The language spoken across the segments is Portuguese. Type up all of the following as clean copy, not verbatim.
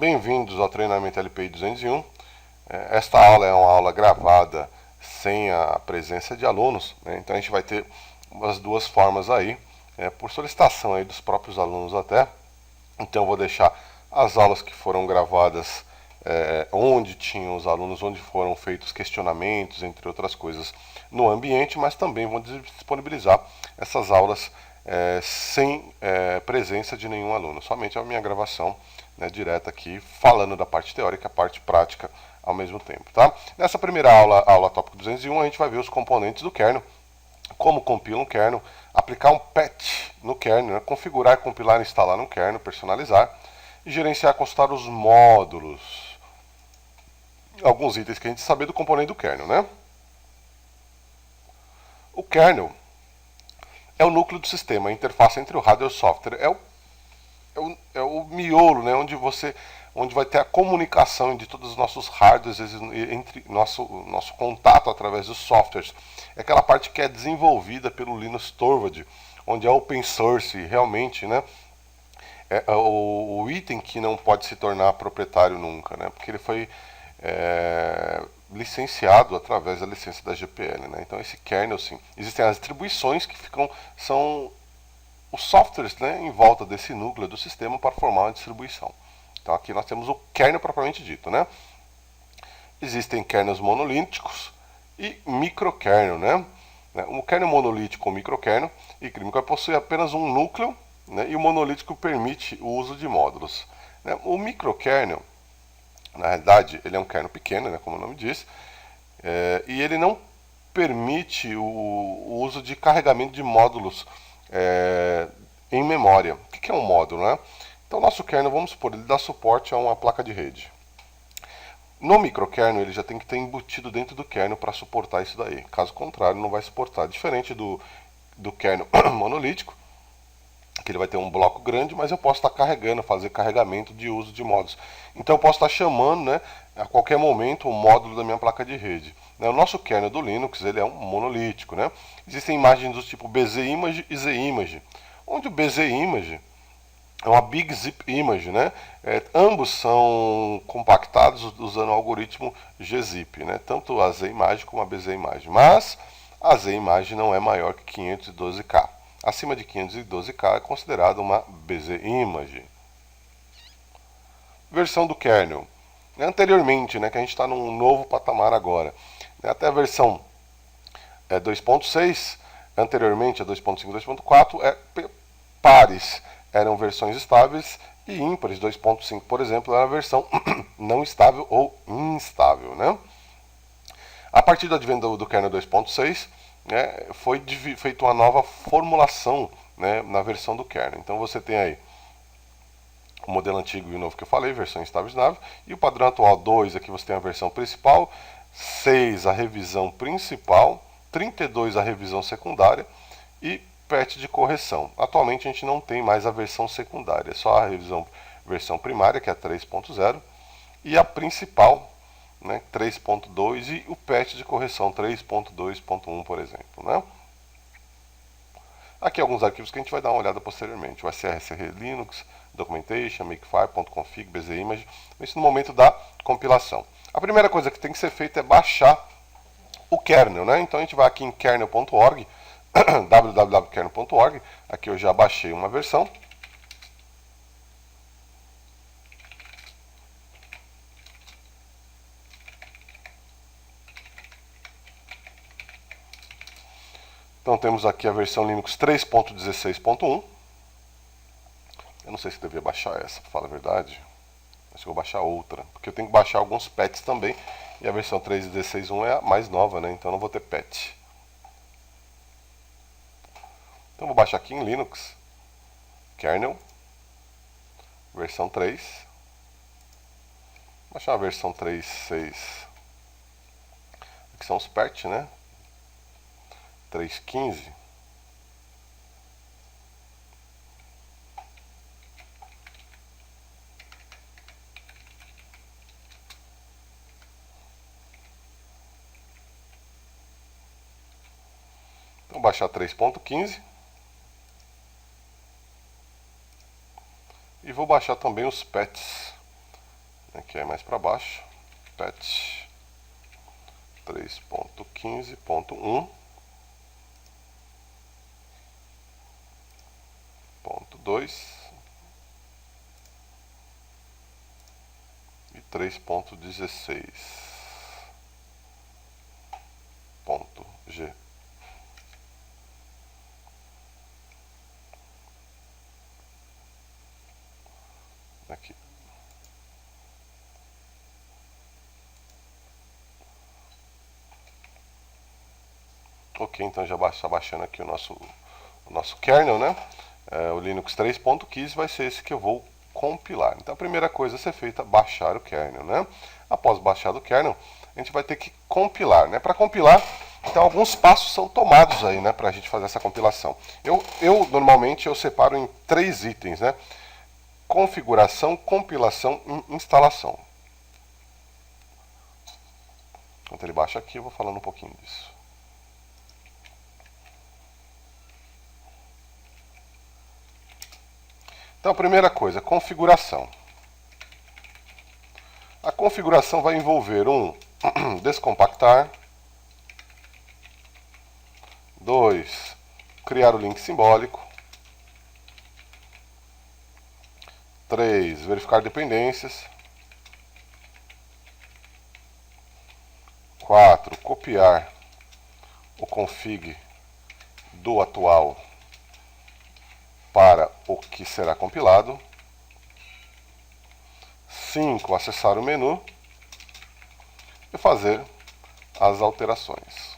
Bem-vindos ao treinamento LPI 201. Esta aula é uma aula gravada sem a presença de alunos, né? Então a gente vai ter as duas formas aí, por solicitação aí dos próprios alunos até. Então eu vou deixar as aulas que foram gravadas onde tinham os alunos, onde foram feitos questionamentos, entre outras coisas, no ambiente, mas também vou disponibilizar essas aulas sem presença de nenhum aluno, somente a minha gravação, né, direta aqui, falando da parte teórica e a parte prática ao mesmo tempo, tá? Nessa primeira aula tópico 201, a gente vai ver os componentes do kernel, como compila um kernel, aplicar um patch no kernel, né, configurar, compilar, instalar no kernel, personalizar, e gerenciar e consultar os módulos. Alguns itens que a gente saber do componente do kernel, né? O kernel é o núcleo do sistema, a interface entre o hardware e o software. É o miolo, né, onde vai ter a comunicação de todos os nossos hardwares, entre nosso contato através dos softwares. É aquela parte que é desenvolvida pelo Linus Torvalds, onde é open source, realmente, né? É o item que não pode se tornar proprietário nunca, né? Porque ele foi licenciado através da licença da GPL, né? Então esse kernel, sim, existem as distribuições que são os softwares, né, em volta desse núcleo do sistema para formar uma distribuição. Então aqui nós temos o kernel propriamente dito, né? Existem kernels monolíticos e microkernel, né? O kernel monolítico ou microkernel e vai possuir apenas um núcleo, né? E o monolítico permite o uso de módulos, né? O microkernel, na realidade, ele é um kernel pequeno, né, como o nome diz, e ele não permite o uso de carregamento de módulos em memória. O que é um módulo, né? Então, nosso kernel, vamos supor, ele dá suporte a uma placa de rede. No microkernel, ele já tem que ter embutido dentro do kernel para suportar isso daí. Caso contrário, não vai suportar. Diferente do kernel monolítico, que ele vai ter um bloco grande, mas eu posso estar carregando, fazer carregamento de uso de módulos. Então eu posso estar chamando, né, a qualquer momento o módulo da minha placa de rede. O nosso kernel do Linux, ele é um monolítico, né? Existem imagens do tipo bzimage e zimage, onde o bzimage é uma big zip image, né? Ambos são compactados usando o algoritmo gzip, né? Tanto a zimage como a bzimage, mas a zimage não é maior que 512K. Acima de 512K é considerado uma bzimage. Versão do kernel. Anteriormente, né, que a gente está num novo patamar agora. Até a versão 2.6, anteriormente a 2.5 e 2.4, pares eram versões estáveis e ímpares. 2.5, por exemplo, era a versão não estável ou instável, né? A partir do advento do kernel 2.6, né, foi feita uma nova formulação, né, na versão do kernel. Então você tem aí o modelo antigo e o novo que eu falei, versão estável e estável, e o padrão atual 2, aqui você tem a versão principal, 6 a revisão principal, 32 a revisão secundária e patch de correção. Atualmente a gente não tem mais a versão secundária, só a versão primária, que é 3.0, e a principal, né, 3.2, e o patch de correção 3.2.1, por exemplo, né? Aqui alguns arquivos que a gente vai dar uma olhada posteriormente. O srcr linux, documentation, makefile.config, bzimage, isso no momento da compilação. A primeira coisa que tem que ser feita é baixar o kernel, né? Então a gente vai aqui em kernel.org, www.kernel.org, aqui eu já baixei uma versão. Então temos aqui a versão Linux 3.16.1. Eu não sei se eu devia baixar essa, para falar a verdade. Acho que eu vou baixar outra, porque eu tenho que baixar alguns patches também. E a versão 3.16.1 é a mais nova, né? Então eu não vou ter patch. Então eu vou baixar aqui em Linux, kernel, versão 3. Vou baixar a versão 3.6. Aqui são os patches, né? 3.15. Então baixar 3.15. E vou baixar também os patches Aqui é mais para baixo. Patch 3.15.1. 2 e 3.16.g. Aqui. Ok, então já está baixando aqui o nosso kernel, né? O Linux 3.15 vai ser esse que eu vou compilar. Então a primeira coisa a ser feita é baixar o kernel, né? Após baixar o kernel, a gente vai ter que compilar, né? Para compilar, então alguns passos são tomados aí, né? Para a gente fazer essa compilação. Eu normalmente separo em 3 itens, né? Configuração, compilação e instalação. Enquanto ele baixa aqui, eu vou falando um pouquinho disso. Então, a primeira coisa, configuração. A configuração vai envolver descompactar, 2, criar o link simbólico, 3, verificar dependências, 4, copiar o config do atual para o que será compilado, 5, acessar o menu e fazer as alterações.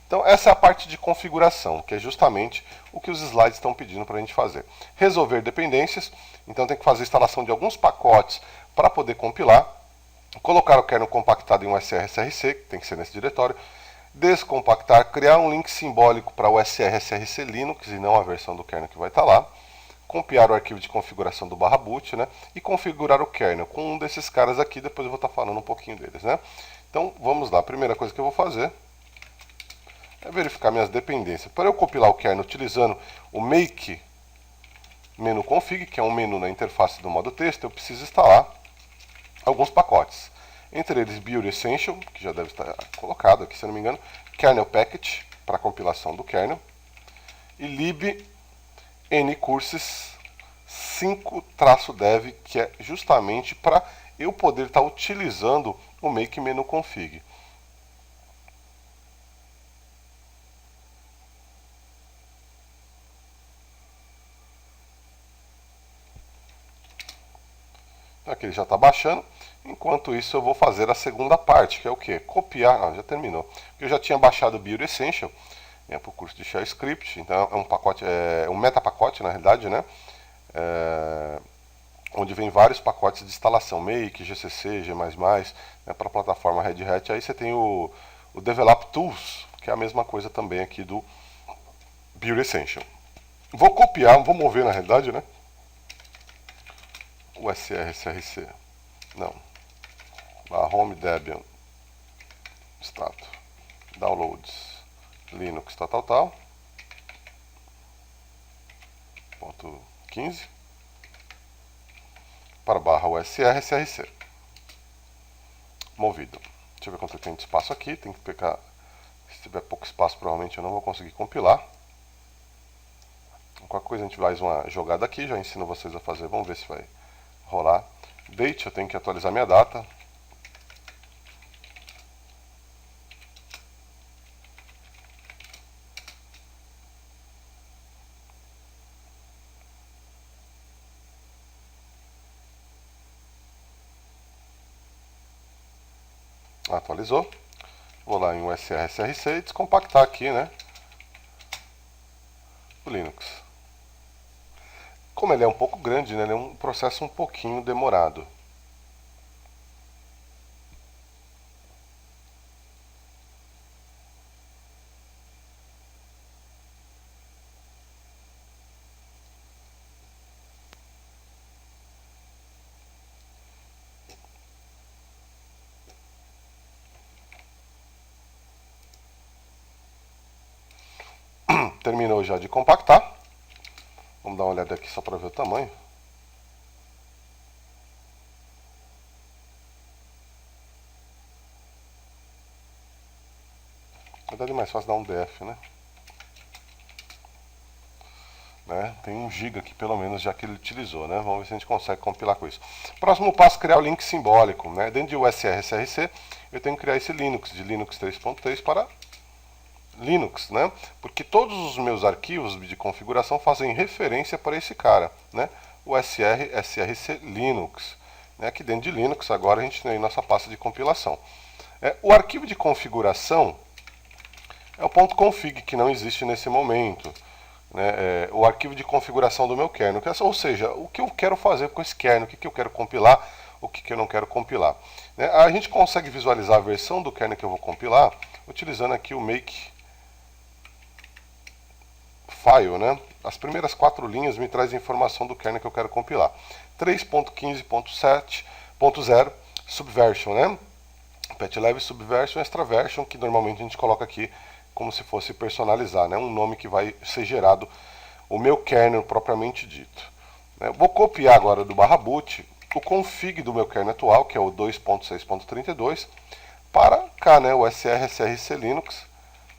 Então essa é a parte de configuração, que é justamente o que os slides estão pedindo para a gente fazer. Resolver dependências, então tem que fazer a instalação de alguns pacotes para poder compilar, colocar o kernel compactado em um SRSRC, que tem que ser nesse diretório, descompactar, criar um link simbólico para o SRSRC Linux e não a versão do kernel que vai estar lá, copiar o arquivo de configuração do /boot, né, e configurar o kernel com um desses caras aqui, depois eu vou estar falando um pouquinho deles, né. Então vamos lá, a primeira coisa que eu vou fazer é verificar minhas dependências. Para eu compilar o kernel utilizando o make menu config, que é um menu na interface do modo texto, eu preciso instalar alguns pacotes. Entre eles Build Essential, que já deve estar colocado aqui, se eu não me engano, Kernel Package, para compilação do kernel, e lib ncourses 5-dev, que é justamente para eu poder estar utilizando o make menu config. Aqui ele já está baixando. Enquanto isso, eu vou fazer a segunda parte, que é o que? Copiar. Já terminou. Eu já tinha baixado o Build Essential para o curso de Shell Script. Então é um pacote, um metapacote na realidade, né? Onde vem vários pacotes de instalação, Make, GCC, G++, né, para a plataforma Red Hat. Aí você tem o Develop Tools, que é a mesma coisa também aqui do Build Essential. Vou copiar, vou mover na realidade, né? O SRSRC. Não. Home Debian. Status. Downloads. Linux, tal. Ponto 15. Para /USR-SRC. Movido. Deixa eu ver quanto tem de espaço aqui. Tem que pegar. Se tiver pouco espaço, provavelmente eu não vou conseguir compilar. Qualquer coisa a gente faz uma jogada aqui. Já ensino vocês a fazer. Vamos ver se vai rolar. Date, eu tenho que atualizar minha data. Atualizou. Vou lá em USR-SRC e descompactar aqui, né? O Linux. Como ele é um pouco grande, né? Ele é um processo um pouquinho demorado. Terminou já de compactar. Vamos dar uma olhada aqui só para ver o tamanho. mais fácil dar um df, né? Tem 1 GB aqui pelo menos já que ele utilizou, né? Vamos ver se a gente consegue compilar com isso. Próximo passo, criar o link simbólico, né? Dentro de USR-SRC eu tenho que criar esse Linux, de Linux 3.3 para Linux, né? Porque todos os meus arquivos de configuração fazem referência para esse cara, né? USR-SRC Linux. Aqui dentro de Linux agora a gente tem nossa pasta de compilação. O arquivo de configuração é o .config, que não existe nesse momento. O arquivo de configuração do meu kernel, ou seja, o que eu quero fazer com esse kernel, o que eu quero compilar, o que eu não quero compilar. A gente consegue visualizar a versão do kernel que eu vou compilar utilizando aqui o make file. As primeiras 4 linhas me trazem informação do kernel que eu quero compilar. 3.15.7.0 Subversion, Pet Level Subversion, Extra Version, que normalmente a gente coloca aqui como se fosse personalizar, um nome que vai ser gerado o meu kernel propriamente dito. Eu vou copiar agora do /boot o config do meu kernel atual, que é o 2.6.32, para cá, o SRSRC Linux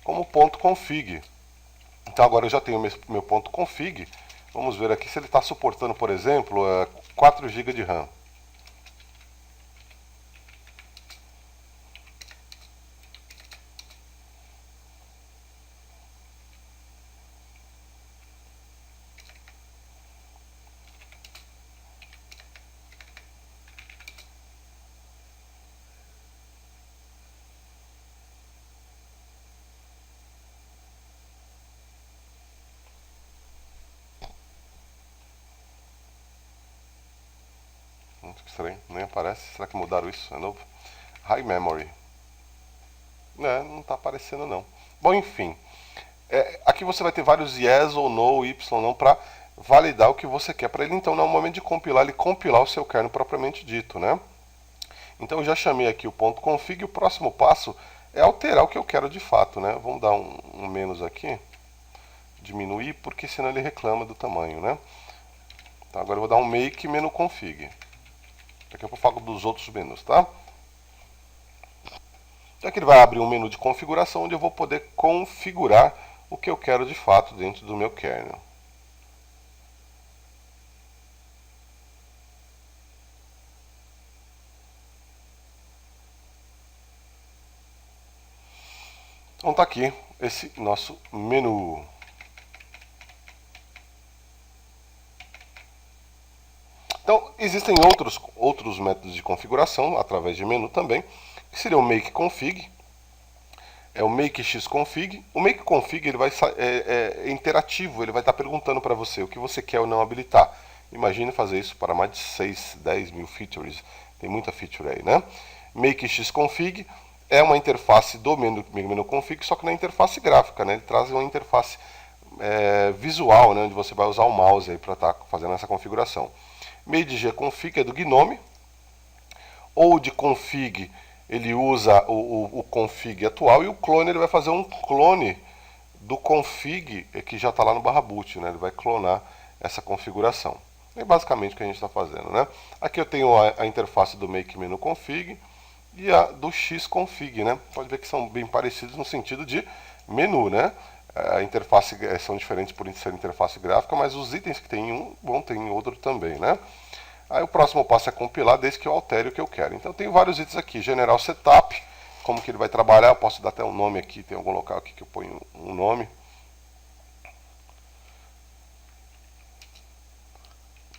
como .config. Então agora eu já tenho meu .config. Vamos ver aqui se ele está suportando, por exemplo, 4 GB de RAM. Muito estranho, nem aparece. Será que mudaram isso? É novo? High Memory. Não está aparecendo não. Bom, enfim. Aqui você vai ter vários yes ou no, y ou não, para validar o que você quer para ele. Então, no momento de compilar, ele compilar o seu kernel propriamente dito, Então, eu já chamei aqui o .config e o próximo passo é alterar o que eu quero de fato, Vamos dar um menos aqui, diminuir, porque senão ele reclama do tamanho, Então, agora eu vou dar um make menu config. Daqui a pouco eu falo dos outros menus, tá? Então aqui ele vai abrir um menu de configuração onde eu vou poder configurar o que eu quero de fato dentro do meu kernel. Então está aqui esse nosso menu. Então existem outros métodos de configuração através de menu também, que seria o make config, o make xconfig. O make config ele vai é interativo, ele vai estar perguntando para você o que você quer ou não habilitar. Imagine fazer isso para mais de 6, 10 mil features, tem muita feature aí, Make xconfig é uma interface do menu config, só que na interface gráfica, Ele traz uma interface visual, onde você vai usar o mouse aí para estar fazendo essa configuração. Made gconfig é do Gnome, ou de config ele usa o config atual, e o clone ele vai fazer um clone do config que já está lá no /boot, Ele vai clonar essa configuração. É basicamente o que a gente está fazendo, Aqui eu tenho a interface do make menu config e a do xconfig, Pode ver que são bem parecidos no sentido de menu, A interface são diferentes por ser interface gráfica, mas os itens que tem em um vão ter em outro também, Aí o próximo passo é compilar desde que eu altere o que eu quero. Então tem vários itens aqui, General Setup, como que ele vai trabalhar, eu posso dar até um nome aqui, tem algum local aqui que eu ponho um nome.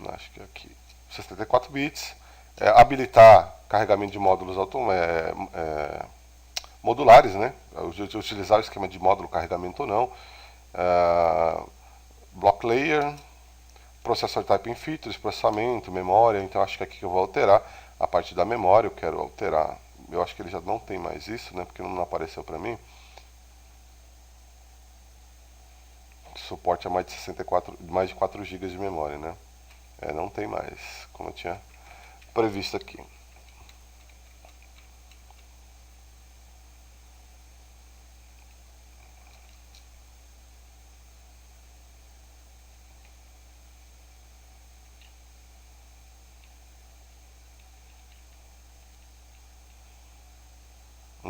Acho que é aqui, 64 bits, habilitar carregamento de módulos modulares, utilizar o esquema de módulo carregamento ou não, block layer, processor typing features, processamento, memória. Então acho que aqui que eu vou alterar a parte da memória, eu quero alterar, eu acho que ele já não tem mais isso, porque não apareceu para mim. Suporte a mais de 64, mais de 4 GB de memória, não tem mais, como eu tinha previsto aqui.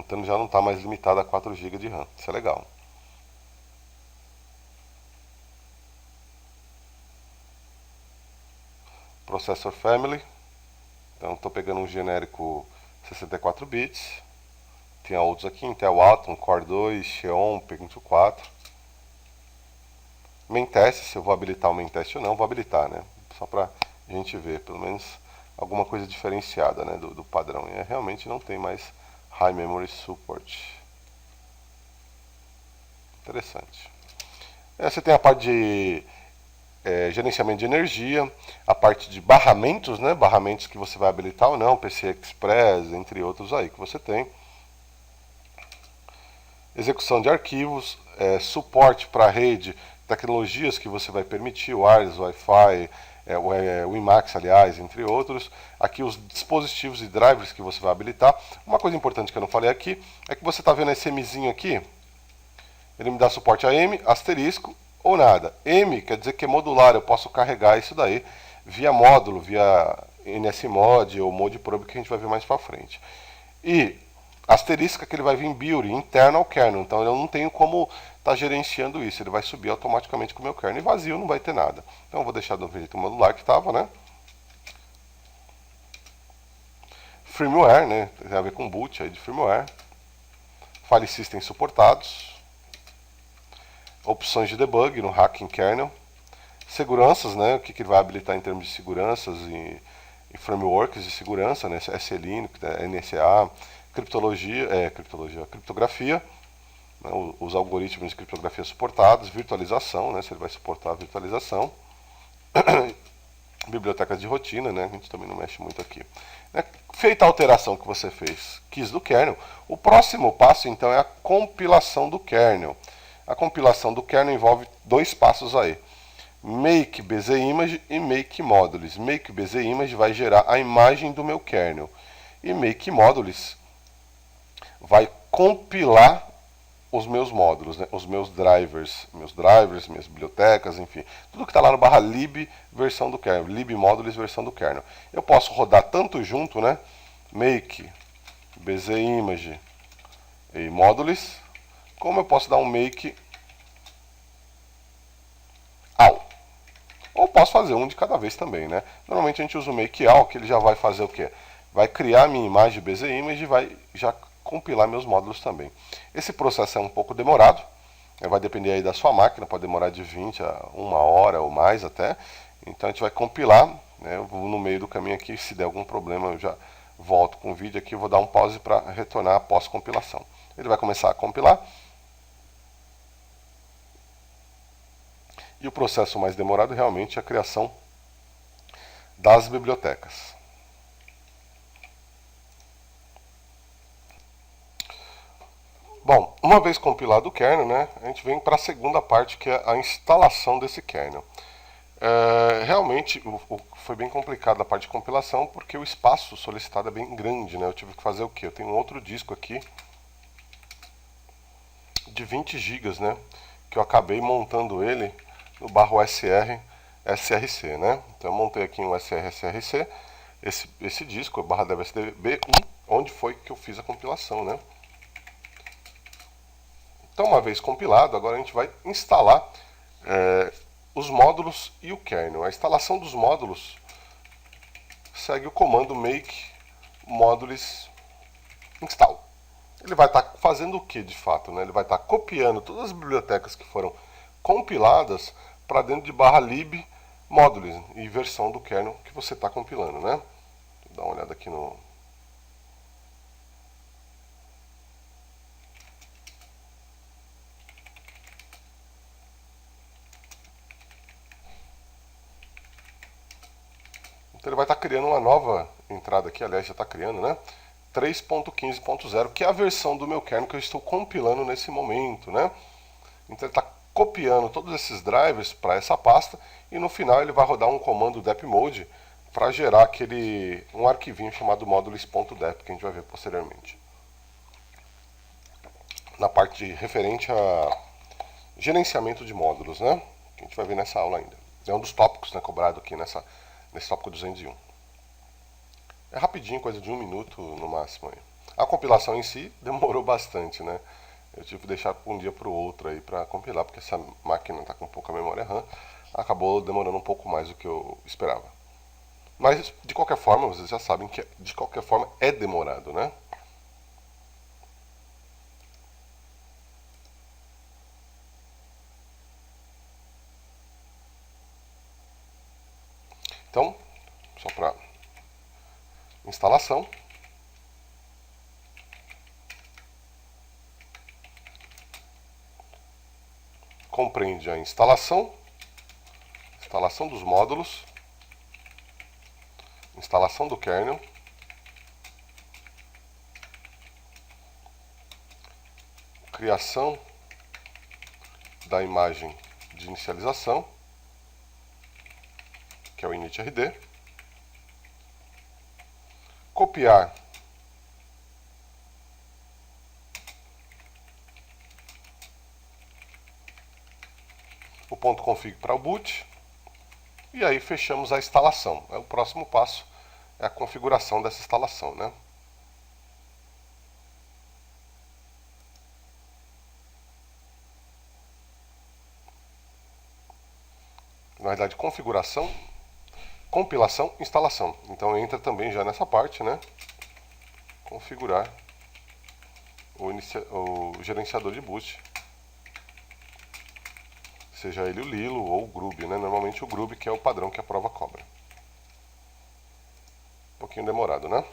Então já não está mais limitado a 4 GB de RAM. Isso é legal. Processor Family. Então estou pegando um genérico 64 bits. Tem outros aqui, Intel Atom, Core 2, Xeon, P24. Main test, se eu vou habilitar o main test ou não, vou habilitar, né? Só para a gente ver, pelo menos alguma coisa diferenciada, né, do padrão. E realmente não tem mais High Memory Support. Interessante. Você tem a parte de gerenciamento de energia, a parte de barramentos, né, barramentos que você vai habilitar ou não, PCI Express, entre outros aí que você tem. Execução de arquivos, suporte para a rede, tecnologias que você vai permitir, wireless, Wi-Fi, o IMAX, aliás, entre outros. Aqui os dispositivos e drivers que você vai habilitar. Uma coisa importante que eu não falei aqui é que você está vendo esse Mzinho aqui. Ele me dá suporte a M, asterisco ou nada. M quer dizer que é modular, eu posso carregar isso daí via módulo, via NSMod ou ModProbe, que a gente vai ver mais para frente. E asterisco que ele vai vir build, interno ao kernel, então eu não tenho como estar gerenciando isso, ele vai subir automaticamente com o meu kernel, e vazio não vai ter nada. Então eu vou deixar do jeito modular que estava, né? Firmware, né? Tem a ver com boot aí de firmware. File system suportados. Opções de debug no hacking kernel. Seguranças, né? O que ele vai habilitar em termos de seguranças e frameworks de segurança, né? SLINUX, NSA, criptografia, né? Os algoritmos de criptografia suportados, virtualização, né? Se ele vai suportar a virtualização. Bibliotecas de rotina, né? A gente também não mexe muito aqui. Feita a alteração que você fez, quis do kernel, o próximo passo então é a compilação do kernel. A compilação do kernel envolve 2 passos aí. Make BZImage e Make Modules. Make BZImage vai gerar a imagem do meu kernel. E Make Modules vai compilar os meus módulos, né? Os meus drivers, minhas bibliotecas, enfim. Tudo que está lá no /lib versão do kernel. Lib Modules versão do kernel. Eu posso rodar tanto junto, né? Make BZImage e Modules, como eu posso dar um Make All. Ou posso fazer um de cada vez também, né? Normalmente a gente usa o Make All, que ele já vai fazer o quê? Vai criar a minha imagem BZImage e vai já compilar meus módulos também. Esse processo é um pouco demorado, vai depender aí da sua máquina, pode demorar de 20 a 1 hora ou mais até. Então a gente vai compilar, né? Eu vou no meio do caminho aqui, se der algum problema eu já volto com o vídeo aqui, eu vou dar um pause para retornar após compilação. Ele vai começar a compilar. E o processo mais demorado realmente é a criação das bibliotecas. Bom, uma vez compilado o kernel, né, a gente vem para a segunda parte, que é a instalação desse kernel. Realmente foi bem complicado a parte de compilação, porque o espaço solicitado é bem grande, né? Eu tive que fazer o quê? Eu tenho um outro disco aqui de 20 GB, né, que eu acabei montando ele no /SR SRC, né? Então eu montei aqui um SRC, esse disco, /DevSDB1, onde foi que eu fiz a compilação, né? Então, uma vez compilado, agora a gente vai instalar os módulos e o kernel. A instalação dos módulos segue o comando make modules install. Ele vai estar fazendo o que de fato, né? Ele vai estar copiando todas as bibliotecas que foram compiladas para dentro de /lib modules e versão do kernel que você está compilando, né? Vou dar uma olhada aqui no... Então ele vai estar criando uma nova entrada aqui, aliás já está criando, né? 3.15.0, que é a versão do meu kernel que eu estou compilando nesse momento, né? Então ele está copiando todos esses drivers para essa pasta e no final ele vai rodar um comando depmode para gerar um arquivinho chamado modules.dep, que a gente vai ver posteriormente. Na parte referente a gerenciamento de módulos, né? Que a gente vai ver nessa aula ainda. É um dos tópicos, né, cobrado aqui nesse tópico 201. É rapidinho, coisa de 1 minuto no máximo aí. A compilação em si demorou bastante, né? Eu tive que deixar um dia para o outro aí para compilar, porque essa máquina está com pouca memória RAM, acabou demorando um pouco mais do que eu esperava. Mas de qualquer forma, vocês já sabem que de qualquer forma é demorado, né? Então, só para instalação, compreende a instalação dos módulos, instalação do kernel, criação da imagem de inicialização, que é o initRD, copiar o ponto config para o boot, e aí fechamos a instalação. O próximo passo é a configuração dessa instalação, né? Na verdade, configuração, compilação, instalação. Então entra também já nessa parte, né? Configurar o gerenciador de boot. Seja ele o Lilo ou o Grub, né? Normalmente o Grub que é o padrão que a prova cobra. Um pouquinho demorado, né?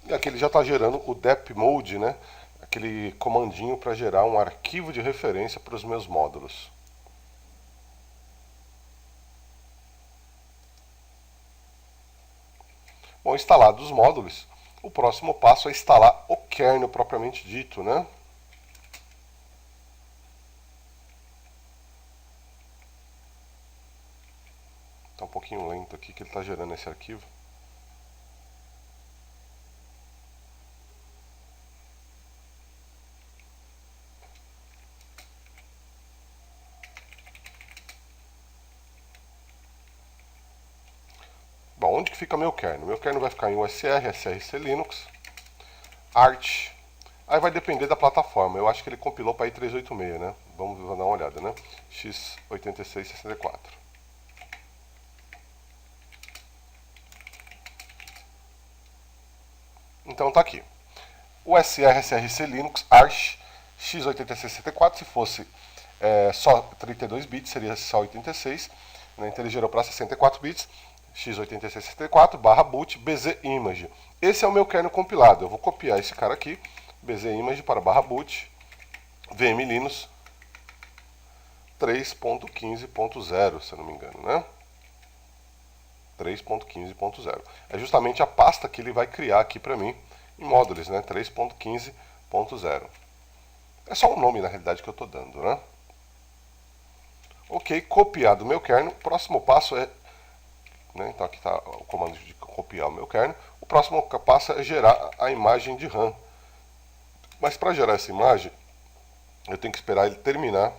E aqui ele já está gerando o dep-mode, né? Aquele comandinho para gerar um arquivo de referência para os meus módulos. Bom, instalados os módulos, o próximo passo é instalar o kernel propriamente dito, né? Está um pouquinho lento aqui que ele está gerando esse arquivo. Bom, onde que fica meu kernel? Meu kernel vai ficar em USR, SRC Linux, Arch. Aí vai depender da plataforma. Eu acho que ele compilou para i386, né? Vamos dar uma olhada, né? x86-64. Então tá aqui. USR, SRC Linux, Arch, x86-64. Se fosse só 32 bits, seria só 86. Né? Então ele gerou para 64 bits. x86-64 barra boot bzimage. Esse é o meu kernel compilado. Eu vou copiar esse cara aqui, bzimage para barra boot vmlinux 3.15.0, se eu não me engano, né? 3.15.0. É justamente a pasta que ele vai criar aqui para mim em módulos, né? 3.15.0. É só um nome na realidade que eu estou dando, né? Ok, copiado o meu kernel. O próximo passo é né? Então aqui está o comando de copiar o meu kernel. O próximo passo é gerar a imagem de RAM. Mas para gerar essa imagem, eu tenho que esperar ele terminar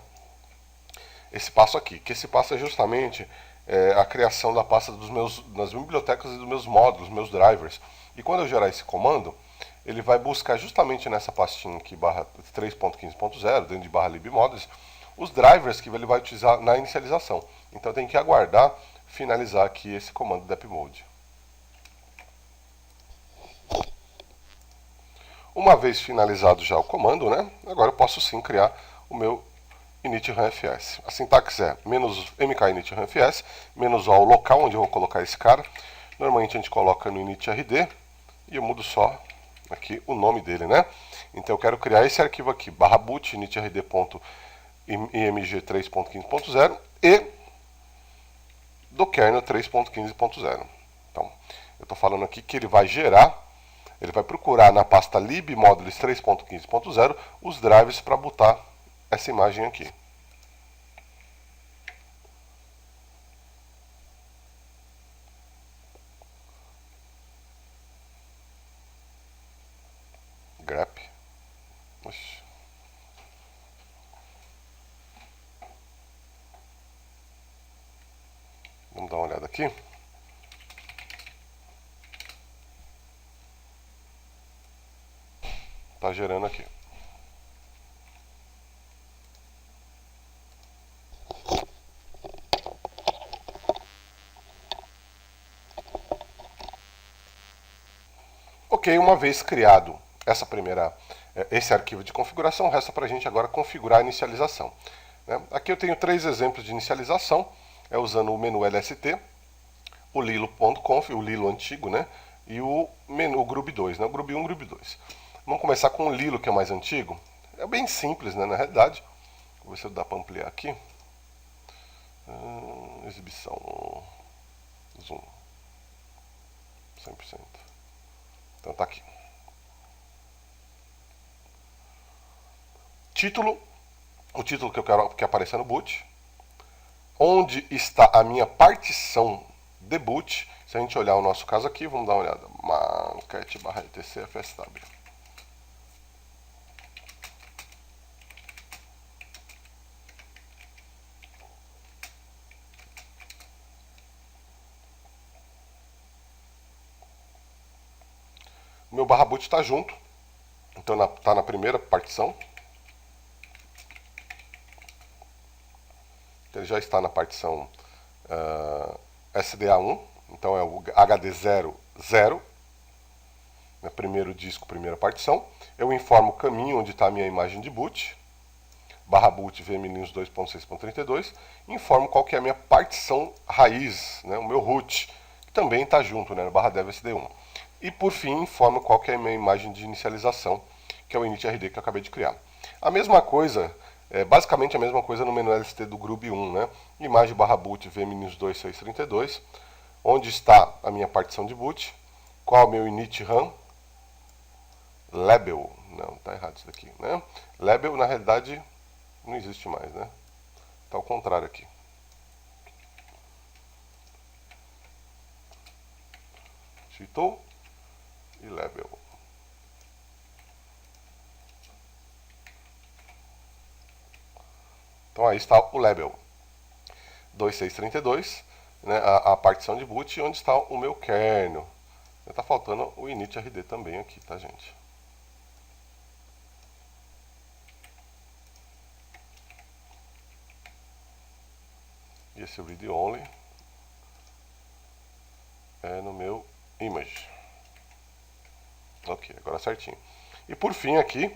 esse passo aqui. Que esse passo é justamente a criação da pasta das bibliotecas e dos meus módulos, meus drivers. E quando eu gerar esse comando, ele vai buscar justamente nessa pastinha aqui, barra 3.15.0, dentro de barra libmodules, os drivers que ele vai utilizar na inicialização. Então tem que aguardar finalizar aqui esse comando dep-mode. Uma vez finalizado já o comando, né, agora eu posso sim criar o meu init-RAM-fs. A sintaxe é "-mk init-RAM-fs", menos "o local onde eu vou colocar esse cara". Normalmente a gente coloca no init-rd e eu mudo só aqui o nome dele, né? Então eu quero criar esse arquivo aqui, /boot init-rd.img3.15.0 e do kernel 3.15.0. Então, eu estou falando aqui que ele vai procurar na pasta libmodules 3.15.0 os drivers para botar essa imagem aqui. grep. Oxi. aqui. Tá gerando aqui. Ok, uma vez criado esse arquivo de configuração, resta para a gente agora configurar a inicialização. Aqui eu tenho 3 exemplos de inicialização, usando o menu LST, o lilo.conf, o lilo antigo, né? E o menu Grub 2, né? O Grub 1 e o Grub 2. Vamos começar com o lilo, que é o mais antigo. É bem simples, né? Na realidade. Vou ver se dá para ampliar aqui. Exibição. Zoom. 100%. Então tá aqui. Título. O título que eu quero que apareça no boot. Onde está a minha partição de boot. Se a gente olhar o nosso caso aqui, vamos dar uma olhada. Maquete/etc fsw. O meu barra boot está junto. Então está na primeira partição. Ele já está na partição SDA1. Então é o HD00, né, primeiro disco, primeira partição. Eu informo o caminho onde está a minha imagem de boot, barra boot vminus 2.6.32, informo qual que é a minha partição raiz, né, o meu root, que também está junto, né, barra dev sd1. E por fim, informo qual que é a minha imagem de inicialização, que é o initRD que eu acabei de criar. A mesma coisa, basicamente a mesma coisa no menu LST do Grub 1, né, imagem barra boot vminus 2.6.32, onde está a minha partição de boot, qual é o meu init RAM, label, não, está errado isso daqui, né? Label, na realidade, não existe mais, né? Está ao contrário aqui. Shitou e label. Então aí está o label 2632, né, a partição de boot, onde está o meu kernel. Está faltando o initRD também aqui, tá, gente? E esse read only é no meu image. Ok, agora certinho. E por fim aqui,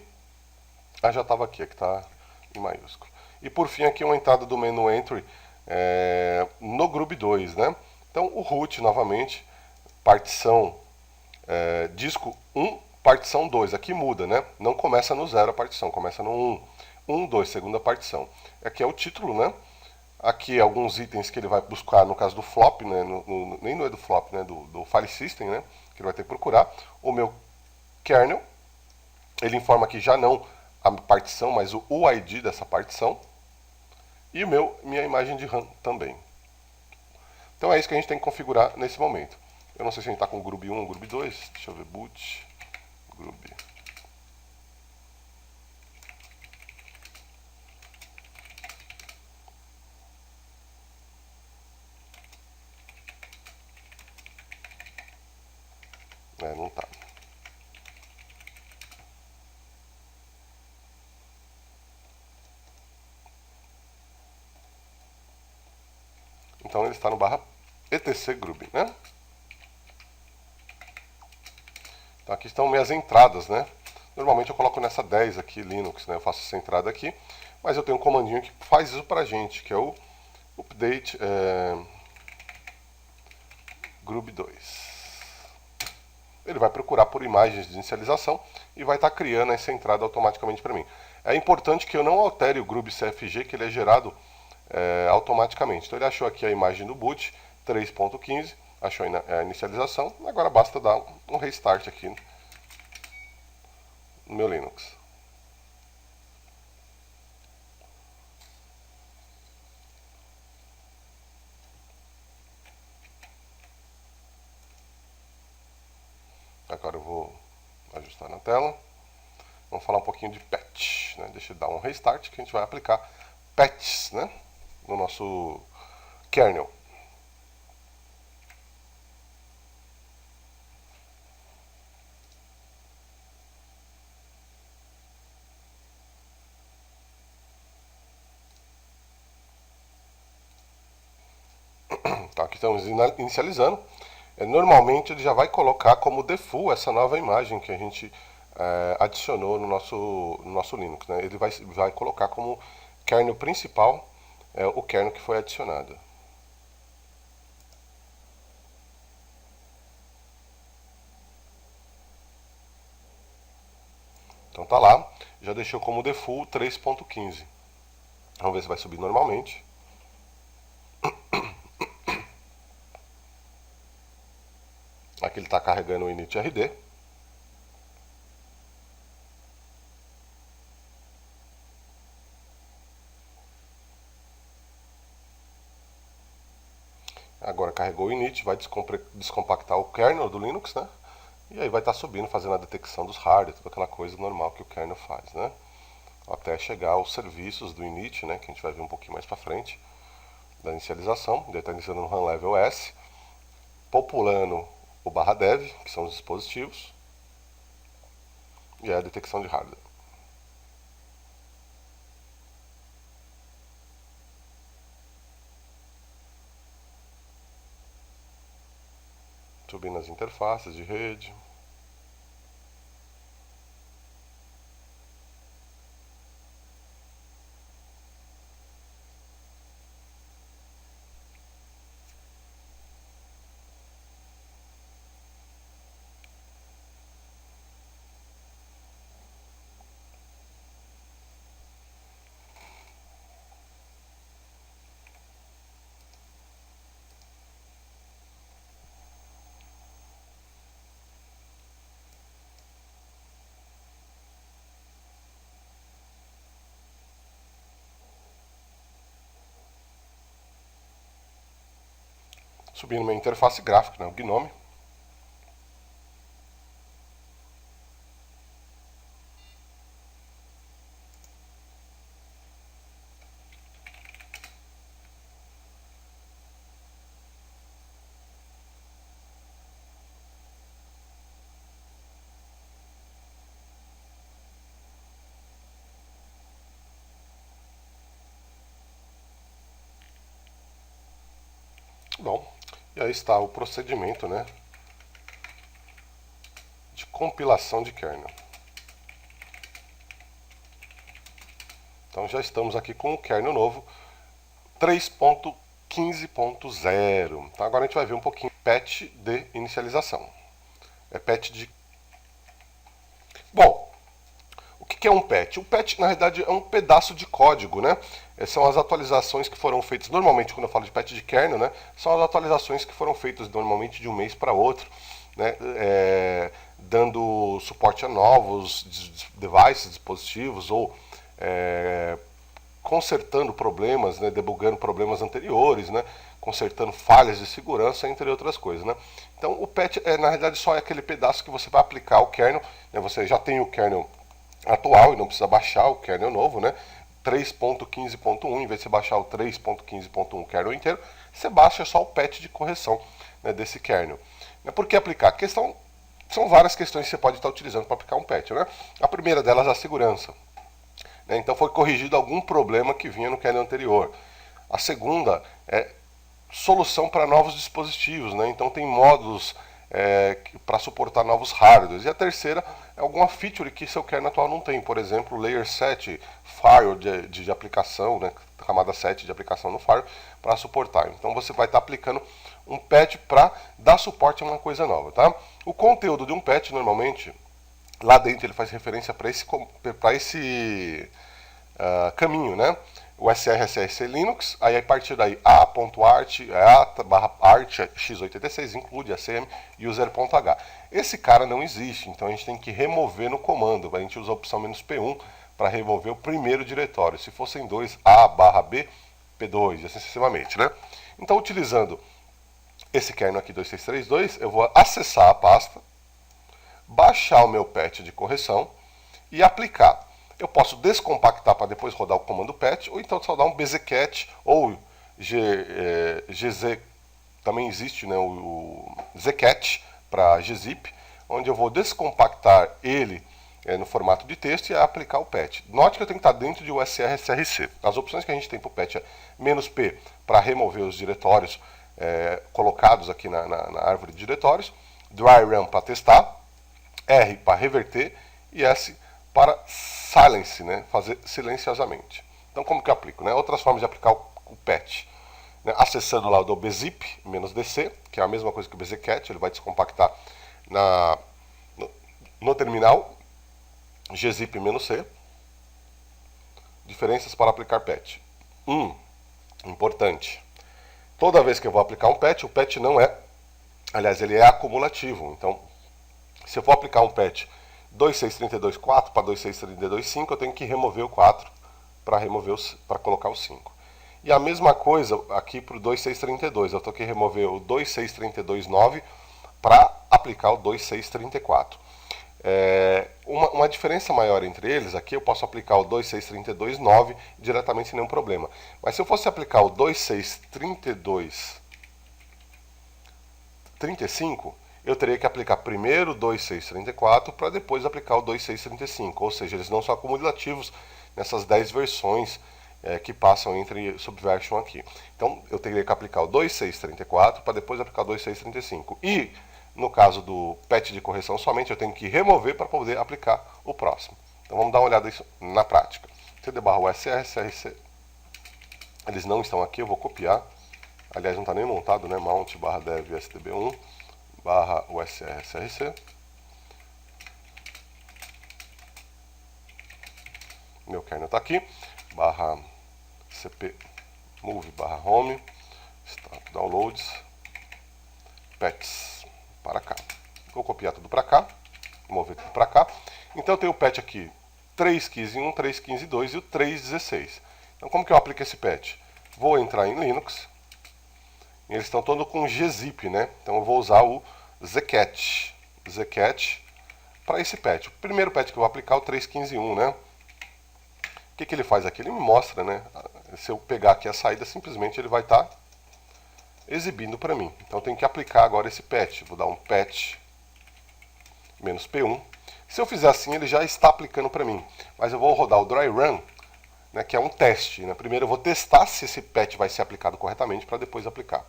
já estava aqui, que está em maiúsculo. E por fim aqui uma entrada do menu entry no Grub 2, né? Então o root novamente, partição disco 1, partição 2. Aqui muda, né? Não começa no 0 a partição, começa no 1. 1, 2, segunda partição. Aqui é o título, né? Aqui alguns itens que ele vai buscar, no caso do flop, né? Nem no é do flop, né? Do file system, né? Que ele vai ter que procurar. O meu kernel, ele informa aqui já não a partição, mas o UID dessa partição. E minha imagem de RAM também. Então é isso que a gente tem que configurar nesse momento. Eu não sei se a gente está com o Grub 1 ou Grub 2. Deixa eu ver, boot, Grub. Não está. Então ele está no barra etc grub, né? Então aqui estão minhas entradas, né? Normalmente eu coloco nessa 10 aqui, Linux, né? Eu faço essa entrada aqui, mas eu tenho um comandinho que faz isso pra gente, que é o update grub 2. Ele vai procurar por imagens de inicialização e vai estar criando essa entrada automaticamente para mim. É importante que eu não altere o grub CFG, que ele é gerado automaticamente. Então ele achou aqui a imagem do boot 3.15, achou a inicialização, agora basta dar um restart aqui no meu Linux. Agora eu vou ajustar na tela. Vamos falar um pouquinho de patch, né? Deixa eu dar um restart que a gente vai aplicar patches, né, no nosso kernel. Tá, aqui estamos inicializando. Normalmente ele já vai colocar como default essa nova imagem que a gente adicionou no nosso Linux. Né? Ele vai colocar como kernel principal o kernel que foi adicionado. Então tá lá, já deixou como default 3.15. Vamos ver se vai subir normalmente. Aqui ele está carregando o init.rd. Agora carregou o init, vai descompactar o kernel do Linux, né? E aí vai estar subindo, fazendo a detecção dos hardware, toda aquela coisa normal que o kernel faz, né? Até chegar aos serviços do init, né? Que a gente vai ver um pouquinho mais para frente da inicialização. Ele está iniciando no run level S, populando o /dev, que são os dispositivos, e é a detecção de hardware. Subindo as interfaces de rede. Subindo uma interface gráfica, né? O Gnome. Bom, e aí está o procedimento, né, de compilação de kernel. Então já estamos aqui com o kernel novo 3.15.0. Então agora a gente vai ver um pouquinho patch de inicialização. É patch de... Bom, o que é um patch? O patch, na realidade, é um pedaço de código, né? São as atualizações que foram feitas, normalmente quando eu falo de patch de kernel, né? São as atualizações que foram feitas normalmente de um mês para outro, né? Dando suporte a novos devices, dispositivos, ou consertando problemas, né? Debugando problemas anteriores, né? Consertando falhas de segurança, entre outras coisas, né? Então o patch, na realidade, só é aquele pedaço que você vai aplicar o kernel, né? Você já tem o kernel atual e não precisa baixar o kernel novo, né? 3.15.1, em vez de você baixar o 3.15.1 kernel inteiro, você baixa só o patch de correção, né, desse kernel. Por que aplicar? São várias questões que você pode estar utilizando para aplicar um patch, né? A primeira delas é a segurança. Então foi corrigido algum problema que vinha no kernel anterior. A segunda é solução para novos dispositivos, né? Então tem módulos para suportar novos hardwares. E a terceira é alguma feature que seu kernel atual não tem. Por exemplo, o Layer 7 Firewall de aplicação, né? Camada 7 de aplicação no Firewall para suportar. Então você vai estar aplicando um patch para dar suporte a uma coisa nova, tá? O conteúdo de um patch normalmente lá dentro ele faz referência para esse caminho, né? O SRSS Linux, aí a partir daí a.art, a/art x86 include ACM user.h. Esse cara não existe, então a gente tem que remover no comando. A gente usa a opção "-p1" para remover o primeiro diretório. Se fossem dois, a/b, p2, e assim sucessivamente, né? Então, utilizando esse kernel aqui 2632, eu vou acessar a pasta, baixar o meu patch de correção e aplicar. Eu posso descompactar para depois rodar o comando patch, ou então só dar um bzcat ou gz, também existe, né, o zcat para gzip, onde eu vou descompactar ele no formato de texto e aplicar o patch. Note que eu tenho que estar dentro de USR-SRC. As opções que a gente tem para o patch é "-p" para remover os diretórios colocados aqui na árvore de diretórios, dry run para testar, R para reverter e S para silence, né, fazer silenciosamente. Então como que eu aplico? Né? Outras formas de aplicar o patch. Né? Acessando lá o do bzip -dc, que é a mesma coisa que o bzcat, ele vai descompactar no terminal, gzip -c. Diferenças para aplicar patch. Importante. Toda vez que eu vou aplicar um patch, o patch não é, aliás, ele é acumulativo. Então, se eu for aplicar um patch 26324 para 26325, eu tenho que remover o 4 para colocar o 5. E a mesma coisa aqui para o 2632. Eu tenho que remover o 26329 para aplicar o 2634. Uma diferença maior entre eles, aqui eu posso aplicar o 26329 diretamente sem nenhum problema. Mas se eu fosse aplicar o 263235, eu teria que aplicar primeiro o 2634 para depois aplicar o 2635. Ou seja, eles não são acumulativos nessas 10 versões que passam entre Subversion aqui. Então eu teria que aplicar o 2634 para depois aplicar o 2635. E no caso do patch de correção somente, eu tenho que remover para poder aplicar o próximo. Então vamos dar uma olhada nisso na prática. cd/usr, src, eles não estão aqui, eu vou copiar. Aliás, não está nem montado, né? Mount/dev stb1/usr, src. Meu kernel está aqui. /cp move/home, start downloads, patches. Para cá. Vou copiar tudo para cá, mover tudo para cá. Então eu tenho o patch aqui 3.15.1, 3.15.2 e o 3.16. Então como que eu aplico esse patch? Vou entrar em Linux. E eles estão todos com gzip, né? Então eu vou usar o zcat para esse patch. O primeiro patch que eu vou aplicar é o 3.15.1, né? O que ele faz aqui? Ele me mostra, né? Se eu pegar aqui a saída, simplesmente ele vai estar exibindo para mim. Então eu tenho que aplicar agora esse patch. Vou dar um patch -p1. Se eu fizer assim, ele já está aplicando para mim. Mas eu vou rodar o dry run, né, que é um teste. Né? Primeiro eu vou testar se esse patch vai ser aplicado corretamente para depois aplicar.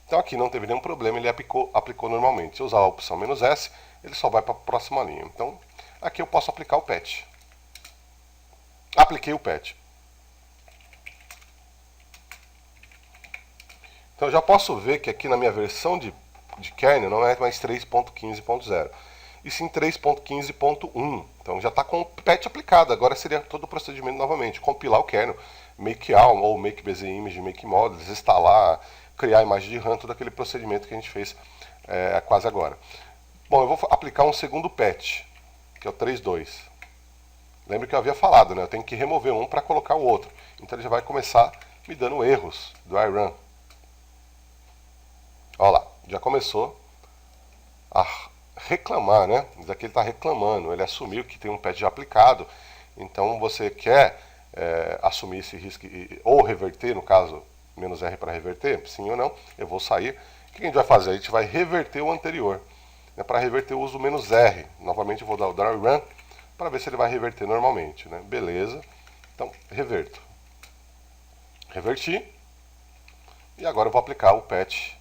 Então aqui não teve nenhum problema, ele aplicou normalmente. Se eu usar a opção "-s", ele só vai para a próxima linha. Então aqui eu posso aplicar o patch. Apliquei o patch. Então eu já posso ver que aqui na minha versão de kernel não é mais 3.15.0, e sim 3.15.1. Então já está com o patch aplicado. Agora seria todo o procedimento novamente. Compilar o kernel, make alm ou make bzimage, make models, instalar, criar a imagem de RAM, todo aquele procedimento que a gente fez quase agora. Bom, eu vou aplicar um segundo patch, que é o 3.2. Lembra que eu havia falado, né? Eu tenho que remover um para colocar o outro. Então ele já vai começar me dando erros do iRun. Olha lá, já começou a reclamar, né? Daqui ele está reclamando, ele assumiu que tem um patch já aplicado, então você quer assumir esse risco ou reverter, no caso, -R para reverter, sim ou não, eu vou sair. O que a gente vai fazer? A gente vai reverter o anterior. Para reverter eu uso -R, novamente eu vou dar o dry run para ver se ele vai reverter normalmente, né? Beleza, então reverto. Reverti, e agora eu vou aplicar o patch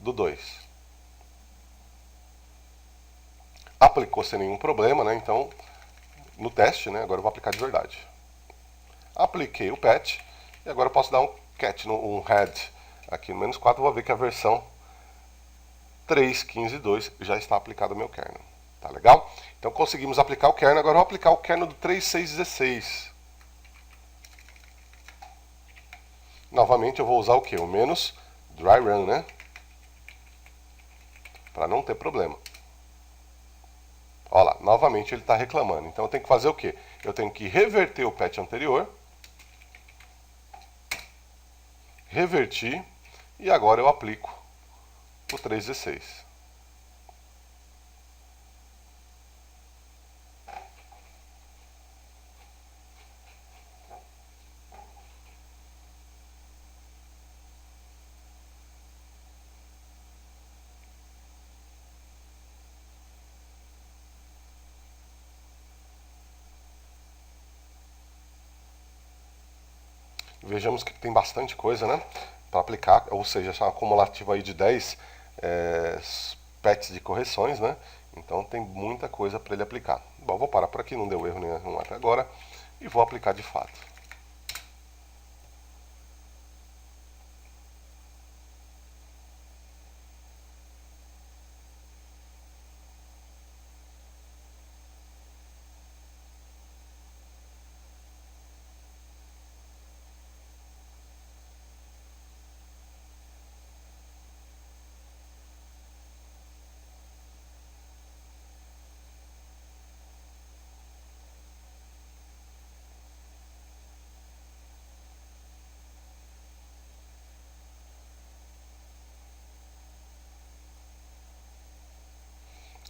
do 2. Aplicou sem nenhum problema, né? Então, no teste, né? Agora eu vou aplicar de verdade. Apliquei o patch e agora eu posso dar um cat, um head aqui no -4. Vou ver que a versão 3.15.2 já está aplicada ao meu kernel. Tá legal? Então conseguimos aplicar o kernel. Agora eu vou aplicar o kernel do 3.6.16. Novamente eu vou usar o que? O -dry run, né? Para não ter problema. Olha lá, novamente ele está reclamando. Então eu tenho que fazer o quê? Eu tenho que reverter o patch anterior. Reverti. E agora eu aplico o 3.16. Vejamos que tem bastante coisa, né, para aplicar, ou seja, é uma acumulativa aí de 10 patches de correções, né? Então tem muita coisa para ele aplicar. Bom, vou parar por aqui, não deu erro nenhum até agora, e vou aplicar de fato.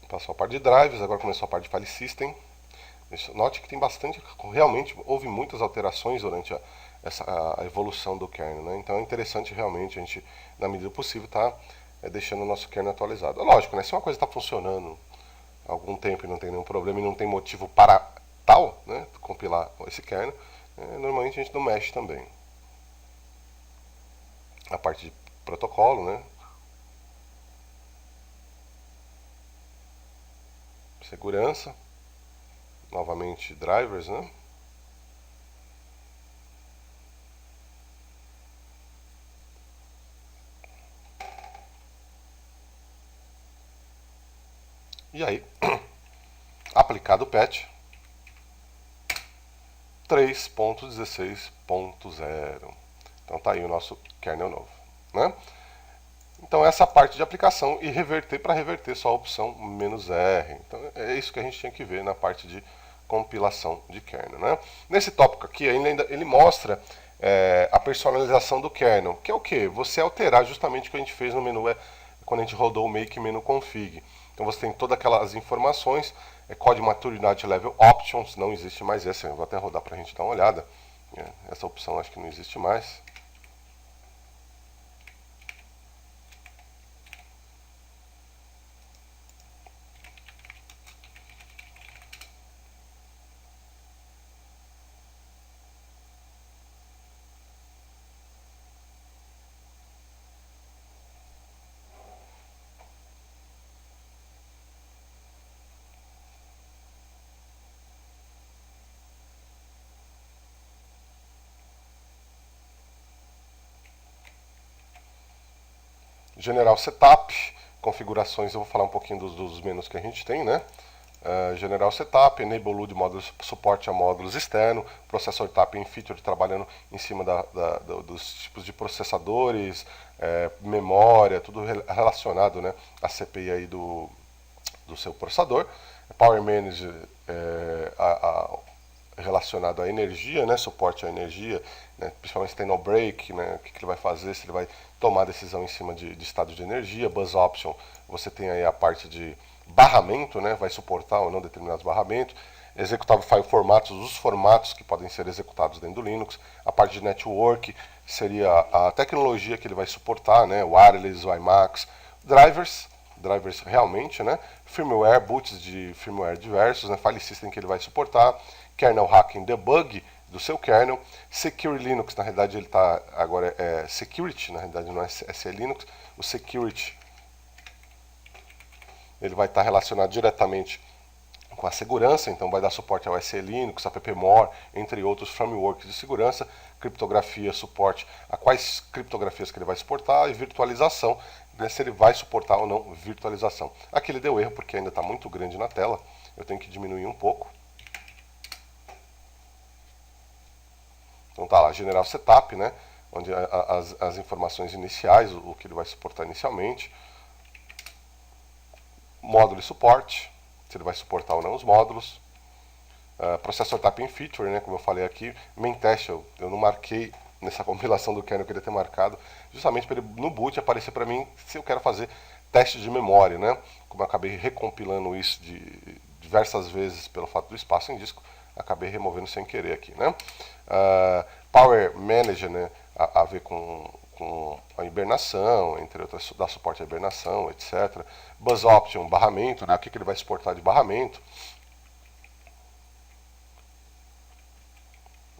Passou a parte de drives, agora começou a parte de file system. Note que tem bastante, realmente houve muitas alterações durante a evolução do kernel, né? Então é interessante realmente a gente, na medida do possível, estar deixando o nosso kernel atualizado. Lógico, né? Se uma coisa está funcionando há algum tempo e não tem nenhum problema e não tem motivo para tal, né, compilar esse kernel, normalmente a gente não mexe também. A parte de protocolo, né? Segurança, novamente drivers, né? E aí, aplicado o patch 3.16.0. Então tá aí o nosso kernel novo, né? Então essa parte de aplicação e reverter, para reverter só a opção "-r". Então é isso que a gente tinha que ver na parte de compilação de kernel, né? Nesse tópico aqui ele mostra a personalização do kernel, que é o que? Você alterar justamente o que a gente fez no menu quando a gente rodou o make menu config. Então você tem todas aquelas informações, código maturidade level options, não existe mais essa, eu vou até rodar para a gente dar uma olhada. Essa opção acho que não existe mais. General Setup, configurações, eu vou falar um pouquinho dos menus que a gente tem, né? General Setup, Enable LUD módulos, suporte a módulos externos, processor Tapping Feature trabalhando em cima dos tipos de processadores, memória, tudo relacionado, né, à CPI aí do seu processador. Power Manager relacionado à energia, né, suporte à energia, né, principalmente se tem no break, né, o que ele vai fazer, se ele vai tomar decisão em cima de estado de energia. Bus Option, você tem aí a parte de barramento, né, vai suportar ou não determinados barramentos. Executável File Formatos, os formatos que podem ser executados dentro do Linux. A parte de Network seria a tecnologia que ele vai suportar, né, Wireless, WiMAX. Drivers realmente, né? Firmware, boots de firmware diversos, né? File System que ele vai suportar, kernel hacking debug do seu kernel, Secure Linux, na realidade ele está agora Security, na realidade não é SE Linux, o Security ele vai estar relacionado diretamente com a segurança, então vai dar suporte ao SE Linux, appmore, entre outros frameworks de segurança, criptografia, suporte a quais criptografias que ele vai suportar e virtualização, né, se ele vai suportar ou não virtualização. Aqui ele deu erro porque ainda está muito grande na tela, eu tenho que diminuir um pouco. Então tá lá, General Setup, né, onde as informações iniciais, o que ele vai suportar inicialmente, módulo e suporte, se ele vai suportar ou não os módulos, processor Tapping Feature, né, como eu falei aqui, main test, eu não marquei nessa compilação do kernel, eu queria ter marcado, justamente para ele no boot aparecer para mim se eu quero fazer teste de memória, né, como eu acabei recompilando isso diversas vezes pelo fato do espaço em disco, acabei removendo sem querer aqui, né. Power Manager, né, a ver com a hibernação, entre outras, dar suporte à hibernação, etc. Bus Option, barramento, né, o que ele vai suportar de barramento.